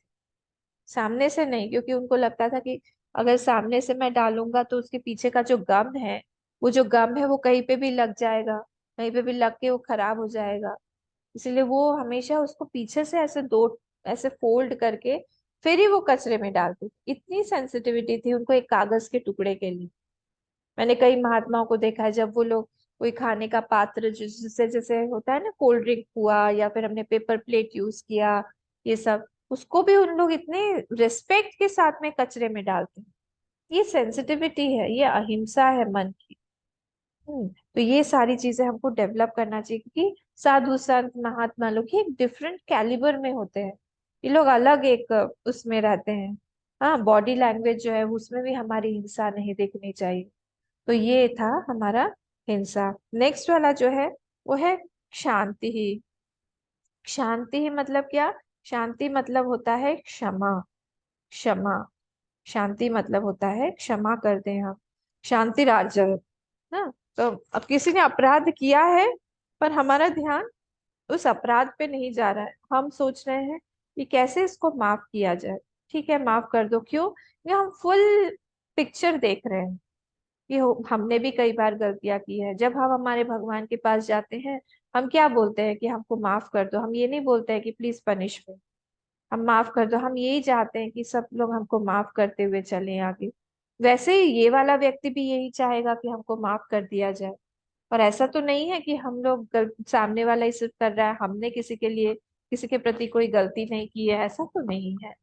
सामने से नहीं। क्योंकि उनको लगता था कि अगर सामने से मैं डालूंगा तो उसके पीछे का जो गम है, वो जो गम है वो कहीं पे भी लग जाएगा, कहीं पे भी लग के वो खराब हो जाएगा। इसलिए वो हमेशा उसको पीछे से ऐसे दो ऐसे फोल्ड करके फिर ही वो कचरे में डालते थे। इतनी सेंसिटिविटी थी उनको एक कागज के टुकड़े के लिए। मैंने कई महात्माओं को देखा है, जब वो लोग कोई खाने का पात्र जिससे जैसे होता है ना कोल्ड ड्रिंक हुआ या फिर हमने पेपर प्लेट यूज किया, ये सब उसको भी उन लोग इतने रिस्पेक्ट के साथ में कचरे में डालते हैं। ये सेंसिटिविटी है, ये अहिंसा है मन की। तो ये सारी चीजें हमको डेवलप करना चाहिए, क्योंकि साधु संत महात्मा लोग ये एक डिफरेंट कैलिबर में होते हैं। ये लोग अलग एक उसमें रहते हैं। हाँ, बॉडी लैंग्वेज जो है उसमें भी हमारी हिंसा नहीं दिखनी चाहिए। तो ये था हमारा हिंसा। नेक्स्ट वाला जो है वो है शांति ही। शांति ही मतलब क्या? शांति मतलब होता है क्षमा। क्षमा। शांति मतलब होता है क्षमा कर दें हम। शांति राज्य ना। तो अब किसी ने अपराध किया है, पर हमारा ध्यान उस अपराध पे नहीं जा रहा है। हम सोच रहे हैं कि कैसे इसको माफ किया जाए। ठीक है, माफ कर दो। क्यों? ये हम फुल पिक्चर देख रहे हैं कि हमने भी कई बार गलतियां की है। जब हम हमारे भगवान के पास जाते हैं, हम क्या बोलते हैं कि हमको माफ कर दो। हम ये नहीं बोलते हैं कि प्लीज पनिश मी, हम माफ कर दो। हम यही चाहते हैं कि सब लोग हमको माफ करते हुए चलें आगे। वैसे ही ये वाला व्यक्ति भी यही चाहेगा कि हमको माफ कर दिया जाए। और ऐसा तो नहीं है कि हम लोग सामने वाला ही सिर्फ कर रहा है, हमने किसी के लिए किसी के प्रति कोई गलती नहीं की है, ऐसा तो नहीं है।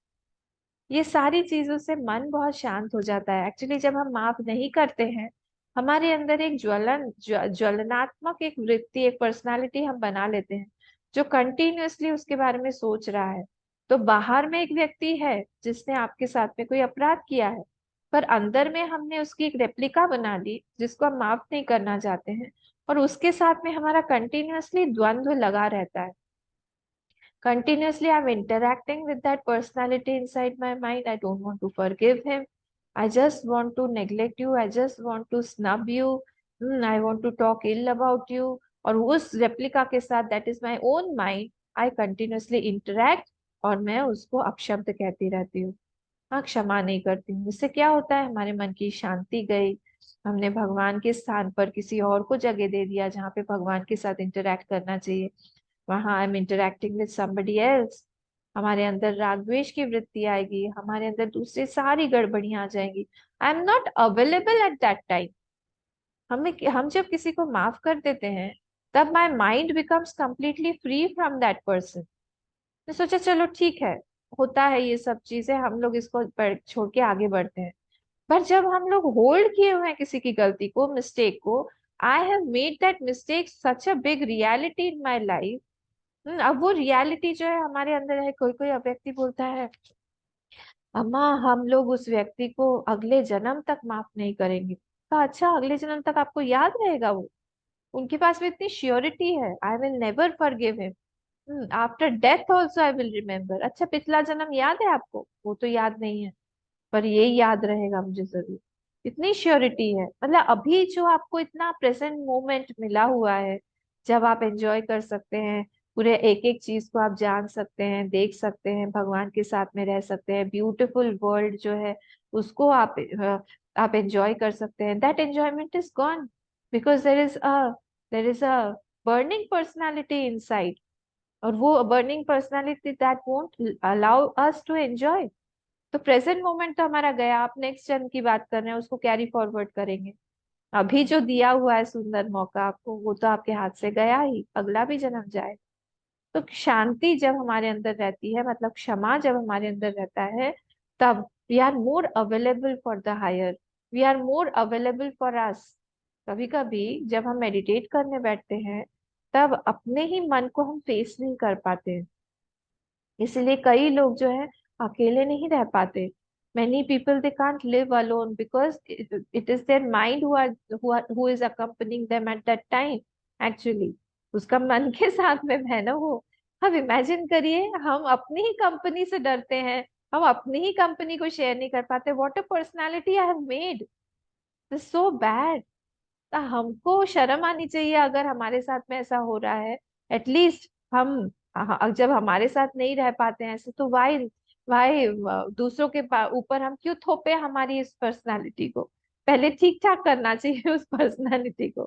ये सारी चीजों से मन बहुत शांत हो जाता है। एक्चुअली जब हम माफ नहीं करते हैं, हमारे अंदर एक ज्वलनात्मक एक वृत्ति, एक पर्सनालिटी हम बना लेते हैं, जो कंटिन्यूअसली उसके बारे में सोच रहा है। तो बाहर में एक व्यक्ति है जिसने आपके साथ में कोई अपराध किया है, पर अंदर में हमने उसकी एक रेप्लिका बना ली जिसको हम माफ नहीं करना चाहते हैं। और उसके साथ में हमारा कंटिन्यूअसली द्वंद्व लगा रहता है। Continuously, I'm interacting with that personality inside my mind. I don't want to forgive him. I just want to neglect you. I just want to snub you. I want to talk ill about you. और उस replica के साथ, that is my own mind, I continuously interact और मैं उसको अपशब्द कहती रहती हूँ। हाँ, क्षमा नहीं करती हूँ। इससे क्या होता है? हमारे मन की शांति गई। हमने भगवान के स्थान पर किसी और को जगह दे दिया जहाँ पे भगवान के साथ इंटरेक्ट करना चाहिए। वहां I am interacting with somebody else. हमारे अंदर राग द्वेष की वृत्ति आएगी, हमारे अंदर दूसरी सारी गड़बड़ियां आ जाएंगी। I am not available at that time. हम जब किसी को माफ कर देते हैं, तब my mind becomes completely free from that person. मैं सोचा चलो ठीक है, होता है ये सब चीजें, हम लोग इसको छोड़ के आगे बढ़ते हैं। पर जब हम लोग होल्ड किए हुए हैं किसी की गलती को, मिस्टेक को, I have made that mistake such a big reality in my life. अब वो रियलिटी जो है हमारे अंदर है। कोई कोई व्यक्ति बोलता है, अम्मा हम लोग उस व्यक्ति को अगले जन्म तक माफ नहीं करेंगे। कहा, अच्छा अगले जन्म तक आपको याद रहेगा वो? उनके पास में इतनी श्योरिटी है, I will never forgive him, after death also I will remember. अच्छा पिछला जन्म याद है आपको? वो तो याद नहीं है, पर ये याद रहेगा मुझे जरूर। इतनी श्योरिटी है। मतलब अभी जो आपको इतना प्रेजेंट मोमेंट मिला हुआ है, जब आप एंजॉय कर सकते हैं, पूरे एक एक चीज को आप जान सकते हैं, देख सकते हैं, भगवान के साथ में रह सकते हैं, ब्यूटीफुल वर्ल्ड जो है उसको आप एंजॉय कर सकते हैं। That enjoyment is gone because there is a burning personality inside. और वो burning personality that won't allow us to enjoy. तो प्रेजेंट मोमेंट तो हमारा गया, आप नेक्स्ट जन्म की बात कर रहे हैं, उसको कैरी फॉरवर्ड करेंगे। अभी जो दिया हुआ है सुंदर मौका आपको, वो तो आपके हाथ से गया ही, अगला भी जन्म जाए। तो शांति जब हमारे अंदर रहती है, मतलब क्षमा जब हमारे अंदर रहता है, तब we are more available for the higher, we are more available for us. कभी कभी जब हम मेडिटेट करने बैठते हैं, तब अपने ही मन को हम फेस नहीं कर पाते हैं। इसलिए कई लोग जो है अकेले नहीं रह पाते। Many people they can't live alone because it is their mind who is accompanying them at that time actually। उसका मन के साथ में है ना वो। अब इमेजिन करिए हम अपनी ही कंपनी से डरते हैं, हम अपनी ही कंपनी को शेयर नहीं कर पाते। What a personality I have made, this so bad. तो हमको शर्म आनी चाहिए अगर हमारे साथ में ऐसा हो रहा है। एटलीस्ट हम जब हमारे साथ नहीं रह पाते हैं ऐसे, तो वाई वाई दूसरों के ऊपर हम क्यों थोपे हमारी इस पर्सनालिटी को। पहले ठीक ठाक करना चाहिए उस पर्सनालिटी को।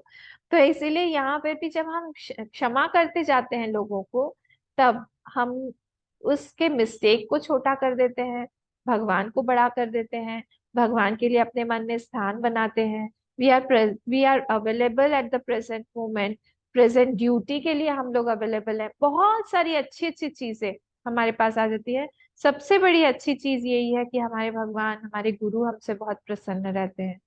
तो इसीलिए यहाँ पे भी जब हम क्षमा करते जाते हैं लोगों को, तब हम उसके मिस्टेक को छोटा कर देते हैं, भगवान को बड़ा कर देते हैं, भगवान के लिए अपने मन में स्थान बनाते हैं। We are available at the present moment, present duty के लिए हम लोग अवेलेबल है। बहुत सारी अच्छी अच्छी चीजें हमारे पास आ जाती है। सबसे बड़ी अच्छी चीज यही है कि हमारे भगवान, हमारे गुरु हमसे बहुत प्रसन्न रहते हैं।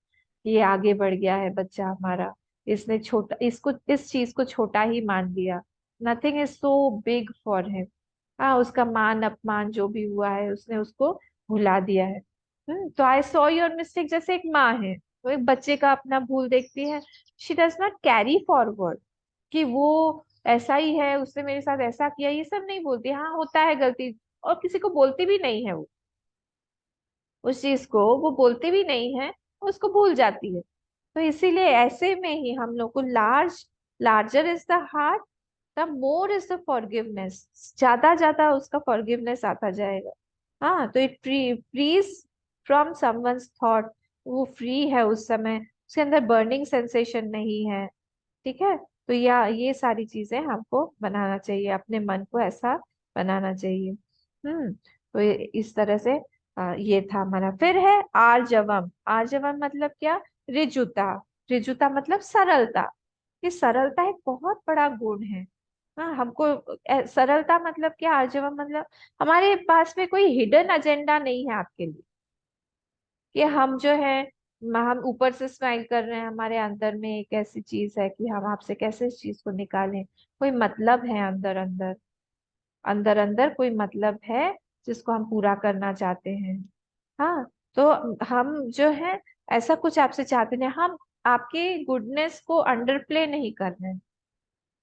ये आगे बढ़ गया है बच्चा हमारा, इसने छोटा इसको इस चीज को छोटा ही मान लिया। Nothing is so big for him. हाँ, उसका मान अपमान जो भी हुआ है उसने उसको भुला दिया है। तो आई सॉ योर मिस्टेक, जैसे एक माँ है वो एक बच्चे का अपना भूल देखती है, she does not carry forward कि वो ऐसा ही है, उसने मेरे साथ ऐसा किया, ये सब नहीं बोलती। हाँ, होता है गलती, और किसी को बोलती भी नहीं है वो, उस चीज को वो बोलती भी नहीं है, उसको भूल जाती है। तो इसीलिए ऐसे में ही हम लोग को larger is the heart, the more is the forgiveness. ज्यादा ज्यादा उसका फॉरगिवनेस आता जाएगा। हाँ, तो it frees from someone's thought. वो फ्री है उस समय, उसके अंदर बर्निंग सेंसेशन नहीं है। ठीक है, तो या ये सारी चीजें हमको बनाना चाहिए, अपने मन को ऐसा बनाना चाहिए। तो इस तरह से ये था हमारा। फिर है आर्जवम। आर्जवम मतलब क्या? ऋजुता। ऋजुता मतलब सरलता। ये सरलता एक बहुत बड़ा गुण है। हाँ, हमको सरलता मतलब क्या? आर्जवम मतलब हमारे पास में कोई हिडन एजेंडा नहीं है आपके लिए, कि हम जो है हम ऊपर से स्माइल कर रहे हैं, हमारे अंदर में एक ऐसी चीज है कि हम आपसे कैसे इस चीज को निकालें। कोई मतलब है अंदर अंदर, अंदर अंदर कोई मतलब है जिसको हम पूरा करना चाहते हैं। हाँ, तो हम जो है ऐसा कुछ आपसे चाहते नहीं, हम आपके गुडनेस को अंडर प्ले नहीं कर रहे हैं,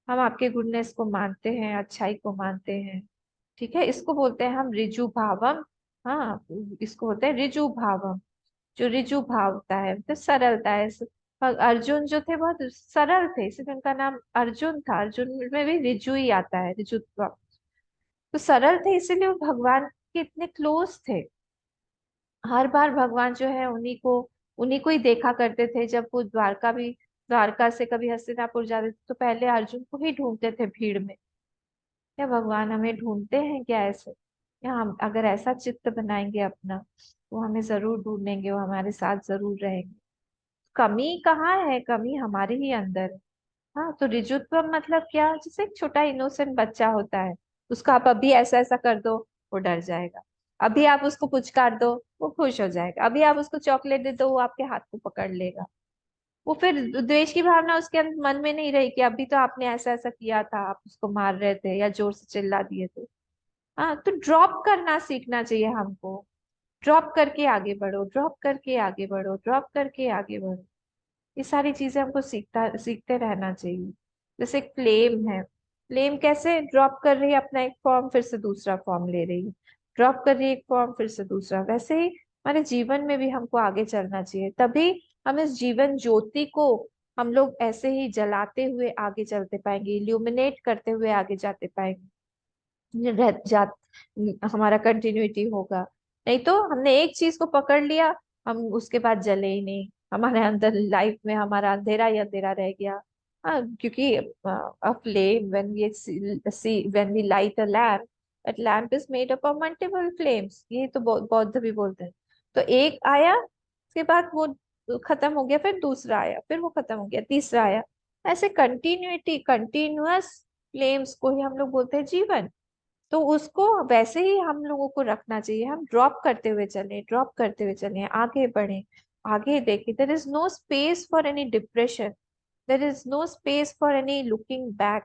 हम आपके गुडनेस को मानते हैं, अच्छाई को मानते हैं। ठीक है, इसको बोलते हैं हम रिजु भावम। हाँ, इसको बोलते हैं रिजु भावम। जो रिजु भाव होता है मतलब सरलता है। अर्जुन जो थे बहुत सरल थे, इसलिए उनका नाम अर्जुन था। अर्जुन में भी रिजु ही आता है, रिजु। तो सरल थे इसीलिए वो भगवान के इतने क्लोज थे। हर बार भगवान जो है उन्हीं को ही देखा करते थे। जब वो द्वारका से कभी हस्तिनापुर जाते थे तो पहले अर्जुन को ही ढूंढते थे भीड़ में। क्या भगवान हमें ढूंढते हैं क्या ऐसे? या हम अगर ऐसा चित्त बनाएंगे अपना, वो हमें जरूर ढूंढेंगे, वो हमारे साथ जरूर रहेंगे। कमी कहाँ है? कमी हमारे ही अंदर है। हाँ, तो ऋजुत्व मतलब क्या? जैसे एक छोटा इनोसेंट बच्चा होता है, उसको आप अभी ऐसा ऐसा कर दो, वो डर जाएगा। अभी आप उसको पुचकार दो, वो खुश हो जाएगा। अभी आप उसको चॉकलेट दे दो, वो आपके हाथ को पकड़ लेगा। वो फिर द्वेष की भावना उसके मन में नहीं रही कि अभी तो आपने ऐसा ऐसा किया था, आप उसको मार रहे थे या जोर से चिल्ला दिए थे। हाँ, तो ड्रॉप करना सीखना चाहिए हमको। ड्रॉप करके आगे बढ़ो, ड्रॉप करके आगे बढ़ो, ड्रॉप करके आगे बढ़ो। ये सारी चीजें हमको सीखते रहना चाहिए। जैसे एक फ्लेम है, फ्लेम कैसे ड्रॉप कर रही है अपना एक फॉर्म, फिर से दूसरा फॉर्म ले रही है, ड्रॉप कर रही है एक फॉर्म फिर से दूसरा। वैसे ही हमारे जीवन में भी हमको आगे चलना चाहिए, तभी हम इस जीवन ज्योति को हम लोग ऐसे ही जलाते हुए आगे चलते पाएंगे, इल्यूमिनेट करते हुए आगे जाते पाएंगे। रह जा हमारा कंटिन्यूटी होगा। नहीं तो हमने एक चीज को पकड़ लिया, हम उसके बाद जले ही नहीं, हमारे अंदर लाइफ में हमारा अंधेरा ही अंधेरा रह गया। हाँ, क्योंकि a flame when we light a lamp, that lamp is made up of multiple flames. ये तो बौद्ध भी बोलते हैं। तो एक आया, उसके बाद वो खत्म हो गया, फिर दूसरा आया, फिर वो खत्म हो गया, तीसरा आया। ऐसे कंटिन्यूटी, कंटिन्यूअस फ्लेम्स को ही हम लोग बोलते हैं जीवन। तो उसको वैसे ही हम लोगों को रखना चाहिए। हम ड्रॉप करते हुए चलें, ड्रॉप करते हुए चलें, आगे बढ़ें, आगे देखें। There is no space for any depression, there is no space for any looking back.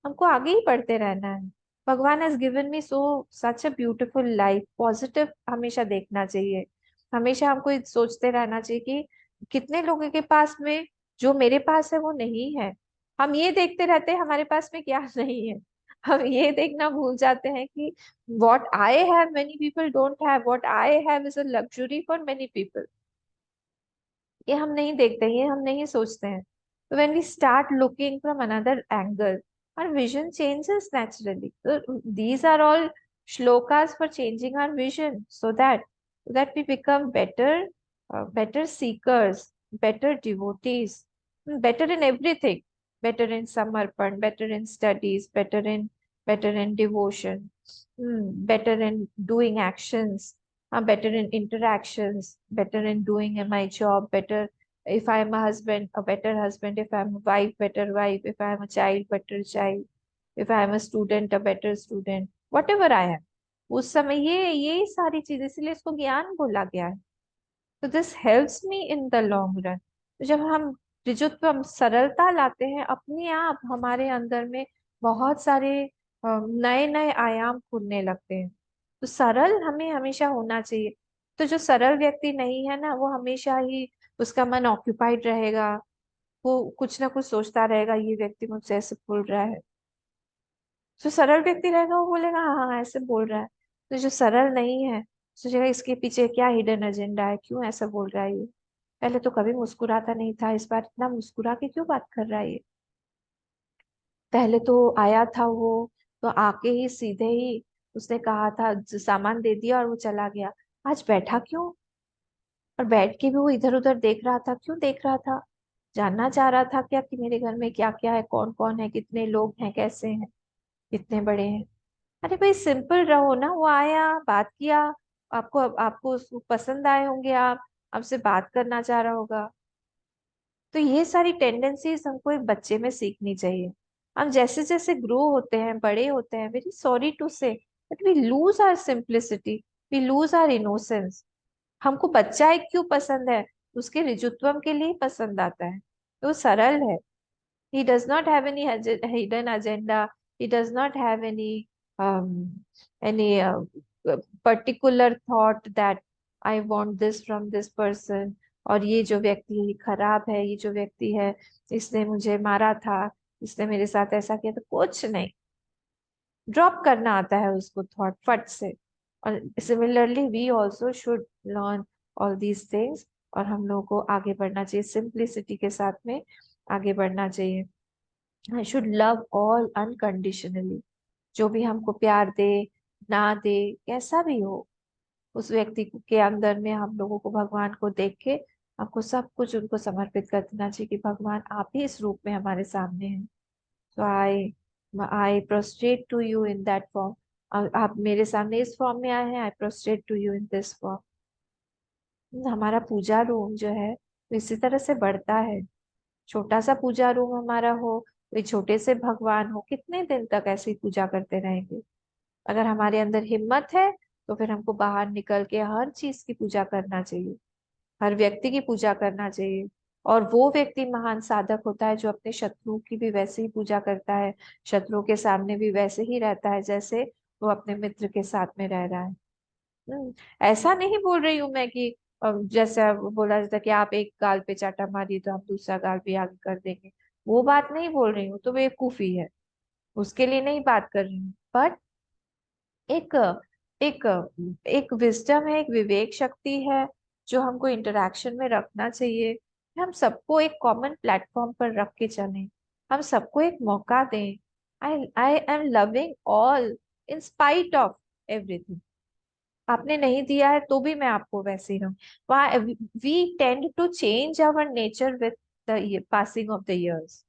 हमको आगे ही बढ़ते रहना है। Bhagwan has given me so such a beautiful life, positive हमेशा देखना चाहिए। हमेशा हमको ये सोचते रहना चाहिए कि कितने लोगों के पास में जो मेरे पास है वो नहीं है। हम ये देखते रहते हैं हमारे पास में क्या नहीं है। हम ये देखना भूल जाते हैं कि what I have many people don't have, what I have is a luxury for many people। ये हम नहीं देखते, ये हम नहीं सोचते हैं। तो when we start looking from another angle, our vision changes naturally। So these are all shlokas for changing our vision, so that we become better seekers, better devotees, better in everything, better in samarpan, better in studies, better in devotion, better in doing actions, better in interactions, better in doing my job, better if I'm a husband, a better husband, if I'm a wife, better wife, if I'm a child, better child, if I'm a student, a better student, whatever I am। उस समय ये सारी चीजें, इसलिए इसको ज्ञान बोला गया है। तो this helps me in the long run. तो जब हम ऋजुत्व, हम सरलता लाते हैं अपने आप, हमारे अंदर में बहुत सारे नए नए आयाम खुलने लगते हैं। तो सरल हमें हमेशा होना चाहिए। तो जो सरल व्यक्ति नहीं है ना, वो हमेशा ही उसका मन ऑक्यूपाइड रहेगा। वो कुछ ना कुछ सोचता रहेगा, ये व्यक्ति मुझसे ऐसे बोल रहा है। जो सरल व्यक्ति रहेगा वो बोलेगा हाँ हाँ ऐसे बोल रहा है। तो जो सरल नहीं है सोचेगा इसके पीछे क्या हिडन एजेंडा है, क्यों ऐसा बोल रहा है ये। पहले तो कभी मुस्कुराता नहीं था, इस बार इतना मुस्कुरा के क्यों बात कर रहा है ये। पहले तो आया था वो, तो आके ही सीधे ही उसने कहा था, सामान दे दिया और वो चला गया। आज बैठा क्यों, और बैठ के भी वो इधर उधर देख रहा था, क्यों देख रहा था। जानना चाह रहा था क्या कि मेरे घर में क्या क्या है, कौन कौन है, कितने लोग हैं, कैसे हैं, कितने बड़े हैं। अरे भाई सिंपल रहो ना। वो आया, बात किया, आपको आपको उसको पसंद आए होंगे, आप आपसे बात करना चाह रहा होगा। तो ये सारी टेंडेंसीज हमको एक बच्चे में सीखनी चाहिए। हम जैसे जैसे ग्रो होते हैं, बड़े होते हैं, very sorry to say, but we lose our simplicity, we lose our innocence. हमको बच्चा एक क्यों पसंद है, उसके ऋजुत्वम के लिए ही पसंद आता है। तो वो सरल है। he does not have any hidden agenda, he does not have any particular thought that I want this from this person, और ये जो व्यक्ति है ये खराब है, ये जो व्यक्ति है इसने मुझे मारा था, इसने मेरे साथ ऐसा किया। तो कुछ नहीं, ड्रॉप करना आता है उसको थॉट फट से। और similarly we also should learn all these things. और हम लोगों को आगे बढ़ना चाहिए, सिंप्लिसिटी के साथ में आगे बढ़ना चाहिए। I should love all unconditionally. जो भी हमको प्यार दे, ना दे, कैसा भी हो, उस व्यक्ति के अंदर में हम लोगों को भगवान को देख के आपको सब कुछ उनको समर्पित कर देना चाहिए कि भगवान आप ही इस रूप में हमारे सामने हैं। तो I prostrate to you in that form. आप मेरे सामने इस फॉर्म में आए हैं, I prostrate to you in this form. हमारा पूजा रूम जो है वो इसी तरह से बढ़ता है। छोटा सा पूजा रूम हमारा हो, कोई छोटे से भगवान हो, कितने दिन तक ऐसे ही पूजा करते रहेंगे। अगर हमारे अंदर हिम्मत है तो फिर हमको बाहर निकल के हर चीज की पूजा करना चाहिए, हर व्यक्ति की पूजा करना चाहिए। और वो व्यक्ति महान साधक होता है जो अपने शत्रुओं की भी वैसे ही पूजा करता है, शत्रुओं के सामने भी वैसे ही रहता है जैसे वो अपने मित्र के साथ में रह रहा है। ऐसा नहीं बोल रही हूँ मैं कि जैसा बोला जाता है कि आप एक गाल पे चाटा मारिए तो हम दूसरा गाल भी आगे कर देंगे। वो बात नहीं बोल रही हूँ, तो बेवकूफी है, उसके लिए नहीं बात कर रही हूँ। बट एक एक एक विजडम है, एक विवेक शक्ति है जो हमको इंटरेक्शन में रखना चाहिए। हम सबको एक कॉमन प्लेटफॉर्म पर रख के चलें, हम सबको एक मौका दें। I I am loving all in spite of everything. आपने नहीं दिया है तो भी मैं आपको वैसे ही रहूं। वहाँ we tend to change our nature with the passing of the years.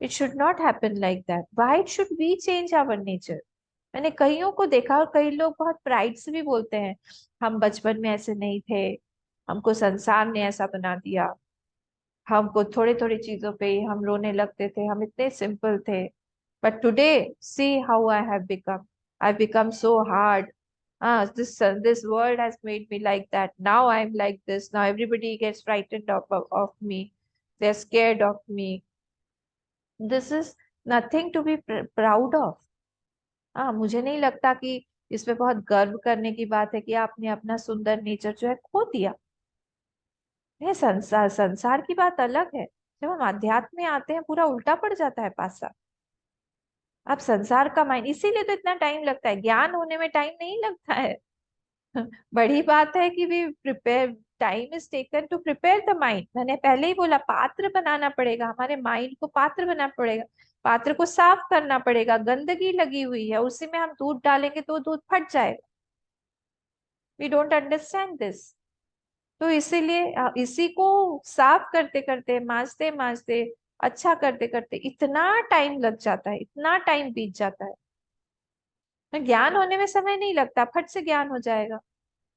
It should not happen like that. Why should we change our nature. मैंने कईयों को देखा, और कई लोग बहुत प्राइड से भी बोलते हैं हम बचपन में ऐसे नहीं थे, हमको संसार ने ऐसा बना दिया, हमको थोड़ी थोड़ी चीजों पे ही हम रोने लगते थे, हम इतने सिंपल थे। But today see how I have become, I become so hard. This world has made me like that. Now I'm like this. Now everybody gets frightened of me. They're scared of me. This is nothing to be proud of. हाँ, मुझे नहीं लगता कि इसमें बहुत गर्व करने की बात है कि आपने अपना सुंदर नेचर जो है खो दिया। ये संसार संसार की बात अलग है, जब हम अध्यात्म में आते हैं पूरा उल्टा पड़ जाता है पासा। अब संसार का माइंड, इसीलिए तो इतना टाइम लगता है, ज्ञान होने में टाइम नहीं लगता है। बड़ी बात है कि भी prepare, time is taken to prepare the mind. मैंने पहले ही बोला, पात्र बनाना पड़ेगा, हमारे माइंड को पात्र बनाना पड़ेगा। पात्र को साफ करना पड़ेगा, गंदगी लगी हुई है, उसी में हम दूध डालेंगे तो दूध फट जाएगा। We don't understand this. तो इसीलिए इसी को साफ करते करते, मांजते मांजते, अच्छा करते करते इतना टाइम लग जाता है, इतना टाइम बीत जाता है। तो ज्ञान होने में समय नहीं लगता, फट से ज्ञान हो जाएगा।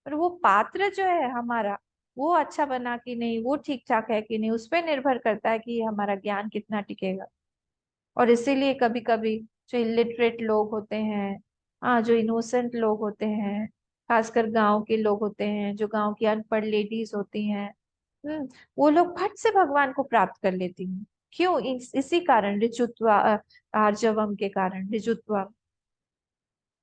पर वो पात्र जो है हमारा, वो अच्छा बना कि नहीं, वो ठीक ठाक है कि नहीं, उस पर निर्भर करता है कि हमारा ज्ञान कितना टिकेगा। और इसीलिए कभी कभी जो इलिटरेट लोग होते हैं, हाँ, जो इनोसेंट लोग होते हैं, खासकर गांव के लोग होते हैं, जो गांव की अनपढ़ लेडीज होती हैं, वो लोग फट से भगवान को प्राप्त कर लेती हैं। क्यों? इसी कारण, ऋजुत्व, आर्जवम के कारण, ऋजुत्व।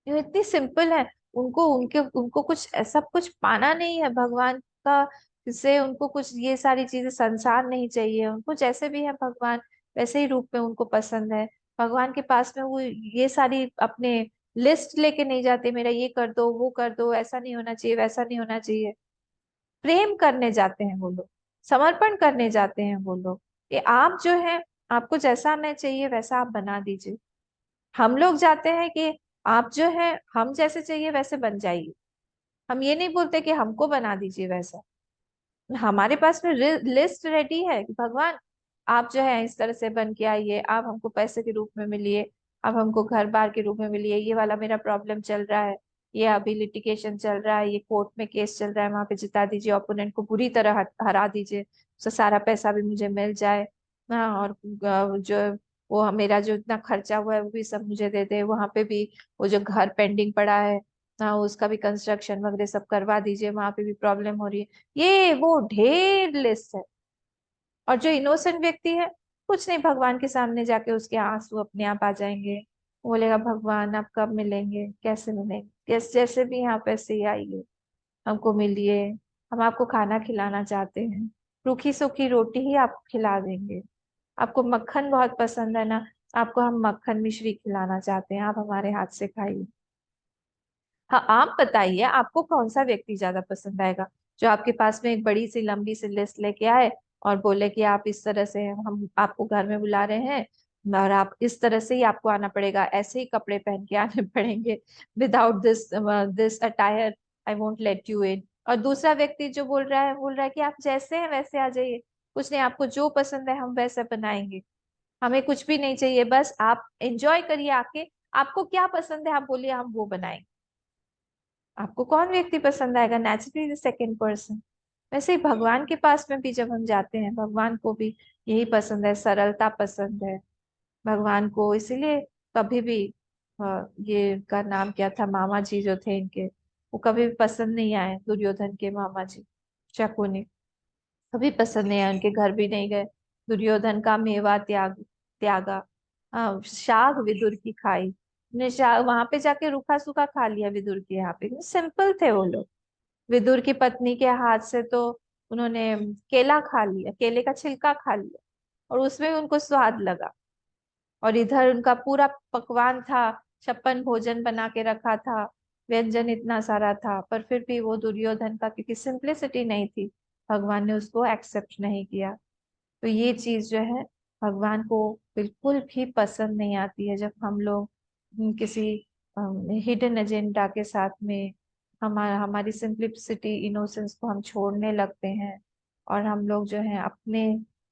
ये इतनी सिंपल है। उनको उनके उनको कुछ सब कुछ पाना नहीं है भगवान का, से उनको कुछ ये सारी चीजें, संसार नहीं चाहिए उनको, जैसे भी है भगवान वैसे ही रूप में उनको पसंद है। भगवान के पास में वो ये सारी अपने लिस्ट लेके नहीं जाते, मेरा ये कर दो, वो कर दो, ऐसा नहीं होना चाहिए, वैसा नहीं होना चाहिए। प्रेम करने जाते हैं वो लोग, समर्पण करने जाते हैं वो लोग, कि आप जो है, आपको जैसा मैं चाहिए वैसा आप बना दीजिए। हम लोग जाते हैं कि आप जो है, हम जैसे चाहिए वैसे बन जाइए। हम ये नहीं बोलते कि हमको बना दीजिए वैसा। हमारे पास में लिस्ट रेडी है कि भगवान, आप जो है इस तरह से बन के आइए, आप हमको पैसे के रूप में मिलिए, आप हमको घर बार के रूप में मिलिए, ये वाला मेरा प्रॉब्लम चल रहा है, ये अभी लिटिगेशन चल रहा है, ये कोर्ट में केस चल रहा है, वहां पे जिता दीजिए, ओपोनेंट को बुरी तरह हरा दीजिए, उससे सारा पैसा भी मुझे मिल जाए। हाँ, और जो वो मेरा जो इतना खर्चा हुआ है वो भी सब मुझे दे दे, वहां पे भी वो जो घर पेंडिंग पड़ा है, हाँ, उसका भी कंस्ट्रक्शन वगैरह सब करवा दीजिए, वहां पे भी प्रॉब्लम हो रही है, ये वो ढेर लिस्ट है। और जो इनोसेंट व्यक्ति है, कुछ नहीं, भगवान के सामने जाके उसके आंसू अपने आप आ जाएंगे। वो बोलेगा, भगवान आप कब मिलेंगे, कैसे मिलेंगे, जैसे भी यहाँ पे से ही आइए, हमको मिलिए, हम आपको खाना खिलाना चाहते हैं, रूखी सूखी रोटी ही आपको खिला देंगे। आपको मक्खन बहुत पसंद है ना, आपको हम मक्खन मिश्री खिलाना चाहते हैं, आप हमारे हाथ से खाइए। हाँ, आप बताइए, आपको कौन सा व्यक्ति ज्यादा पसंद आएगा? जो आपके पास में एक बड़ी सी लंबी सी लिस्ट लेके आए और बोले कि आप इस तरह से, हम आपको घर में बुला रहे हैं और आप इस तरह से ही आपको आना पड़ेगा, ऐसे ही कपड़े पहन के आने पड़ेंगे, without this this attire I won't let you in. और दूसरा व्यक्ति जो बोल रहा है कि आप जैसे हैं वैसे आ जाइए, कुछ नहीं, आपको जो पसंद है हम वैसे बनाएंगे, हमें कुछ भी नहीं चाहिए, बस आप एंजॉय करिए आके, आपको क्या पसंद है आप बोलिए, हम वो बनाएंगे। आपको कौन व्यक्ति पसंद आएगा? Naturally the second person. वैसे ही भगवान के पास में भी जब हम जाते हैं, भगवान को भी यही पसंद है, सरलता पसंद है भगवान को, इसीलिए कभी भी ये का नाम क्या था, मामा जी जो थे इनके, वो कभी भी पसंद नहीं आए, दुर्योधन के मामा जी शकुनी, कभी पसंद नहीं आया, उनके घर भी नहीं गए। दुर्योधन का मेवा त्यागा, हाँ, शाग विदुर की खाई, ने शाग वहां पे जाके रूखा सूखा खा लिया विदुर के यहाँ पे, सिंपल थे वो लोग। विदुर की पत्नी के हाथ से तो उन्होंने केला खा लिया, केले का छिलका खा लिया, और उसमें उनको स्वाद लगा। और इधर उनका पूरा पकवान था, 56 भोजन बना के रखा था, व्यंजन इतना सारा था, पर फिर भी वो दुर्योधन का, क्योंकि सिंपलिसिटी नहीं थी, भगवान ने उसको एक्सेप्ट नहीं किया। तो ये चीज जो है भगवान को बिल्कुल भी पसंद नहीं आती है, जब हम लोग किसी हिडन एजेंडा के साथ में हमारी सिंप्लिसिटी, इनोसेंस को हम छोड़ने लगते हैं, और हम लोग जो है अपने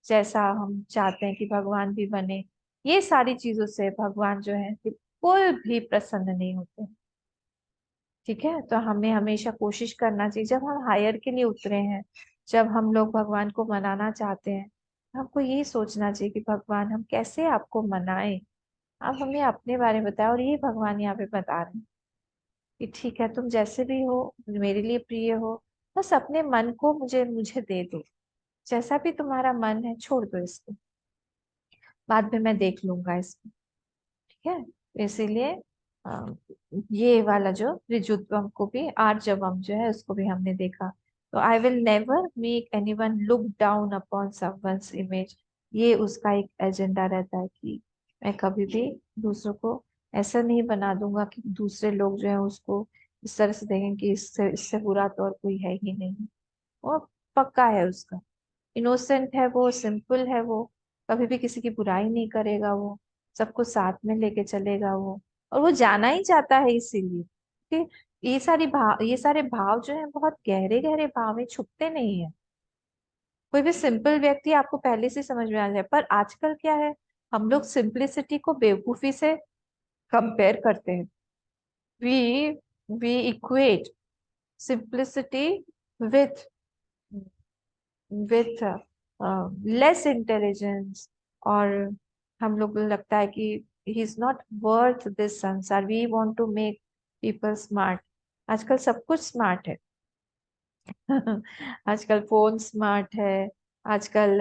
जैसा हम चाहते हैं कि भगवान भी बने, ये सारी चीजों से भगवान जो है बिल्कुल भी प्रसन्न नहीं होते। ठीक है, तो हमें हमेशा कोशिश करना चाहिए, जब हम हायर के लिए उतरे हैं, जब हम लोग भगवान को मनाना चाहते हैं, हमको यही सोचना चाहिए कि भगवान हम कैसे आपको मनाएं। आप हमें अपने बारे में बताएं, और ये भगवान यहाँ पे बता रहे हैं कि ठीक है, तुम जैसे भी हो, मेरे लिए प्रिय हो, बस अपने मन को मुझे मुझे दे दो, जैसा भी तुम्हारा मन है छोड़ दो इसको, बाद में मैं देख लूंगा इसको। है। इसीलिए अ, ये वाला जो ऋजुत्वम को भी, आर्जवम जो है उसको भी हमने देखा। तो I will never make anyone look down upon someone's image. ये उसका एक एजेंडा रहता है कि मैं कभी भी दूसरों को ऐसा नहीं बना दूंगा कि दूसरे लोग जो है उसको इस तरह से देखें कि इससे इससे बुरा तो और कोई है ही नहीं। वो पक्का है उसका, इनोसेंट है वो, सिंपल है वो, कभी भी किसी की बुराई नहीं करेगा वो, सबको साथ में लेके चलेगा वो। और वो जाना ही चाहता है इसीलिए कि ये सारे भाव जो है बहुत गहरे गहरे भाव है, छुपते नहीं है। कोई भी सिंपल व्यक्ति आपको पहले से समझ में आ जाए। पर आजकल क्या है, हम लोग सिंप्लिसिटी को बेवकूफी से कंपेयर करते हैं। We we equate simplicity with with less intelligence. और हम लोग को लगता है कि he is not worth this संसार, we want to make people smart. आजकल सब कुछ स्मार्ट है। आजकल फोन स्मार्ट है, आजकल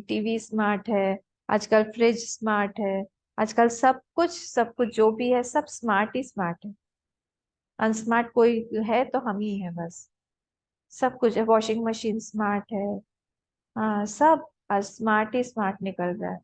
टीवी स्मार्ट है, आजकल फ्रिज स्मार्ट है, आजकल सब कुछ जो भी है सब स्मार्ट ही स्मार्ट है। अनस्मार्ट कोई है तो हम ही है बस। सब कुछ है, वॉशिंग मशीन स्मार्ट है। हाँ, सब स्मार्ट ही स्मार्ट निकल रहा है।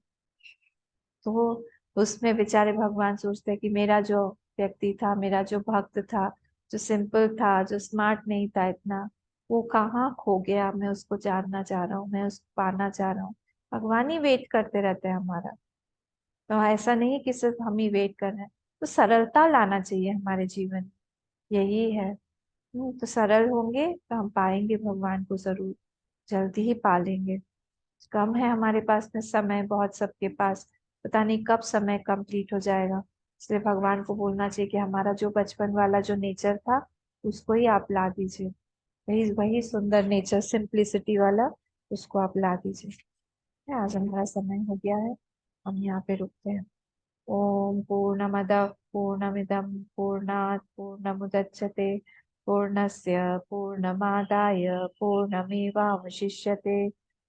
तो उसमें बेचारे भगवान सोचते हैं कि मेरा जो व्यक्ति था, मेरा जो भक्त था, जो सिंपल था, जो स्मार्ट नहीं था इतना, वो कहाँ खो गया, मैं उसको जानना चाह रहा हूँ, मैं उसको पाना चाह रहा हूँ। भगवान ही वेट करते रहते हैं हमारा। तो ऐसा नहीं है कि सिर्फ हम ही वेट कर रहे हैं। तो सरलता लाना चाहिए हमारे जीवन में, यही है। तो सरल होंगे तो हम पाएंगे भगवान को जरूर, जल्दी ही पालेंगे। कम है हमारे पास में समय, बहुत सबके पास, पता नहीं कब समय कंप्लीट हो जाएगा। इसलिए भगवान को बोलना चाहिए कि हमारा जो बचपन वाला जो नेचर था उसको ही आप ला दीजिए। वही वही सुंदर नेचर, सिंप्लिसिटी वाला, उसको आप ला दीजिए। आज हमारा समय हो गया है, हम यहाँ पे रुकते हैं। ओम पूर्णमदः पूर्णमिदं पूर्णात् पूर्णमुदच्यते पूर्णस्य पूर्णमादाय पूर्णमेवावशिष्यते।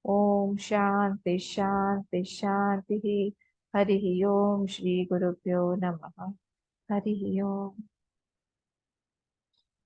ओम शांति शांति शांति। हरि ओम, श्री गुरुभ्यो नमः। हरि ओम।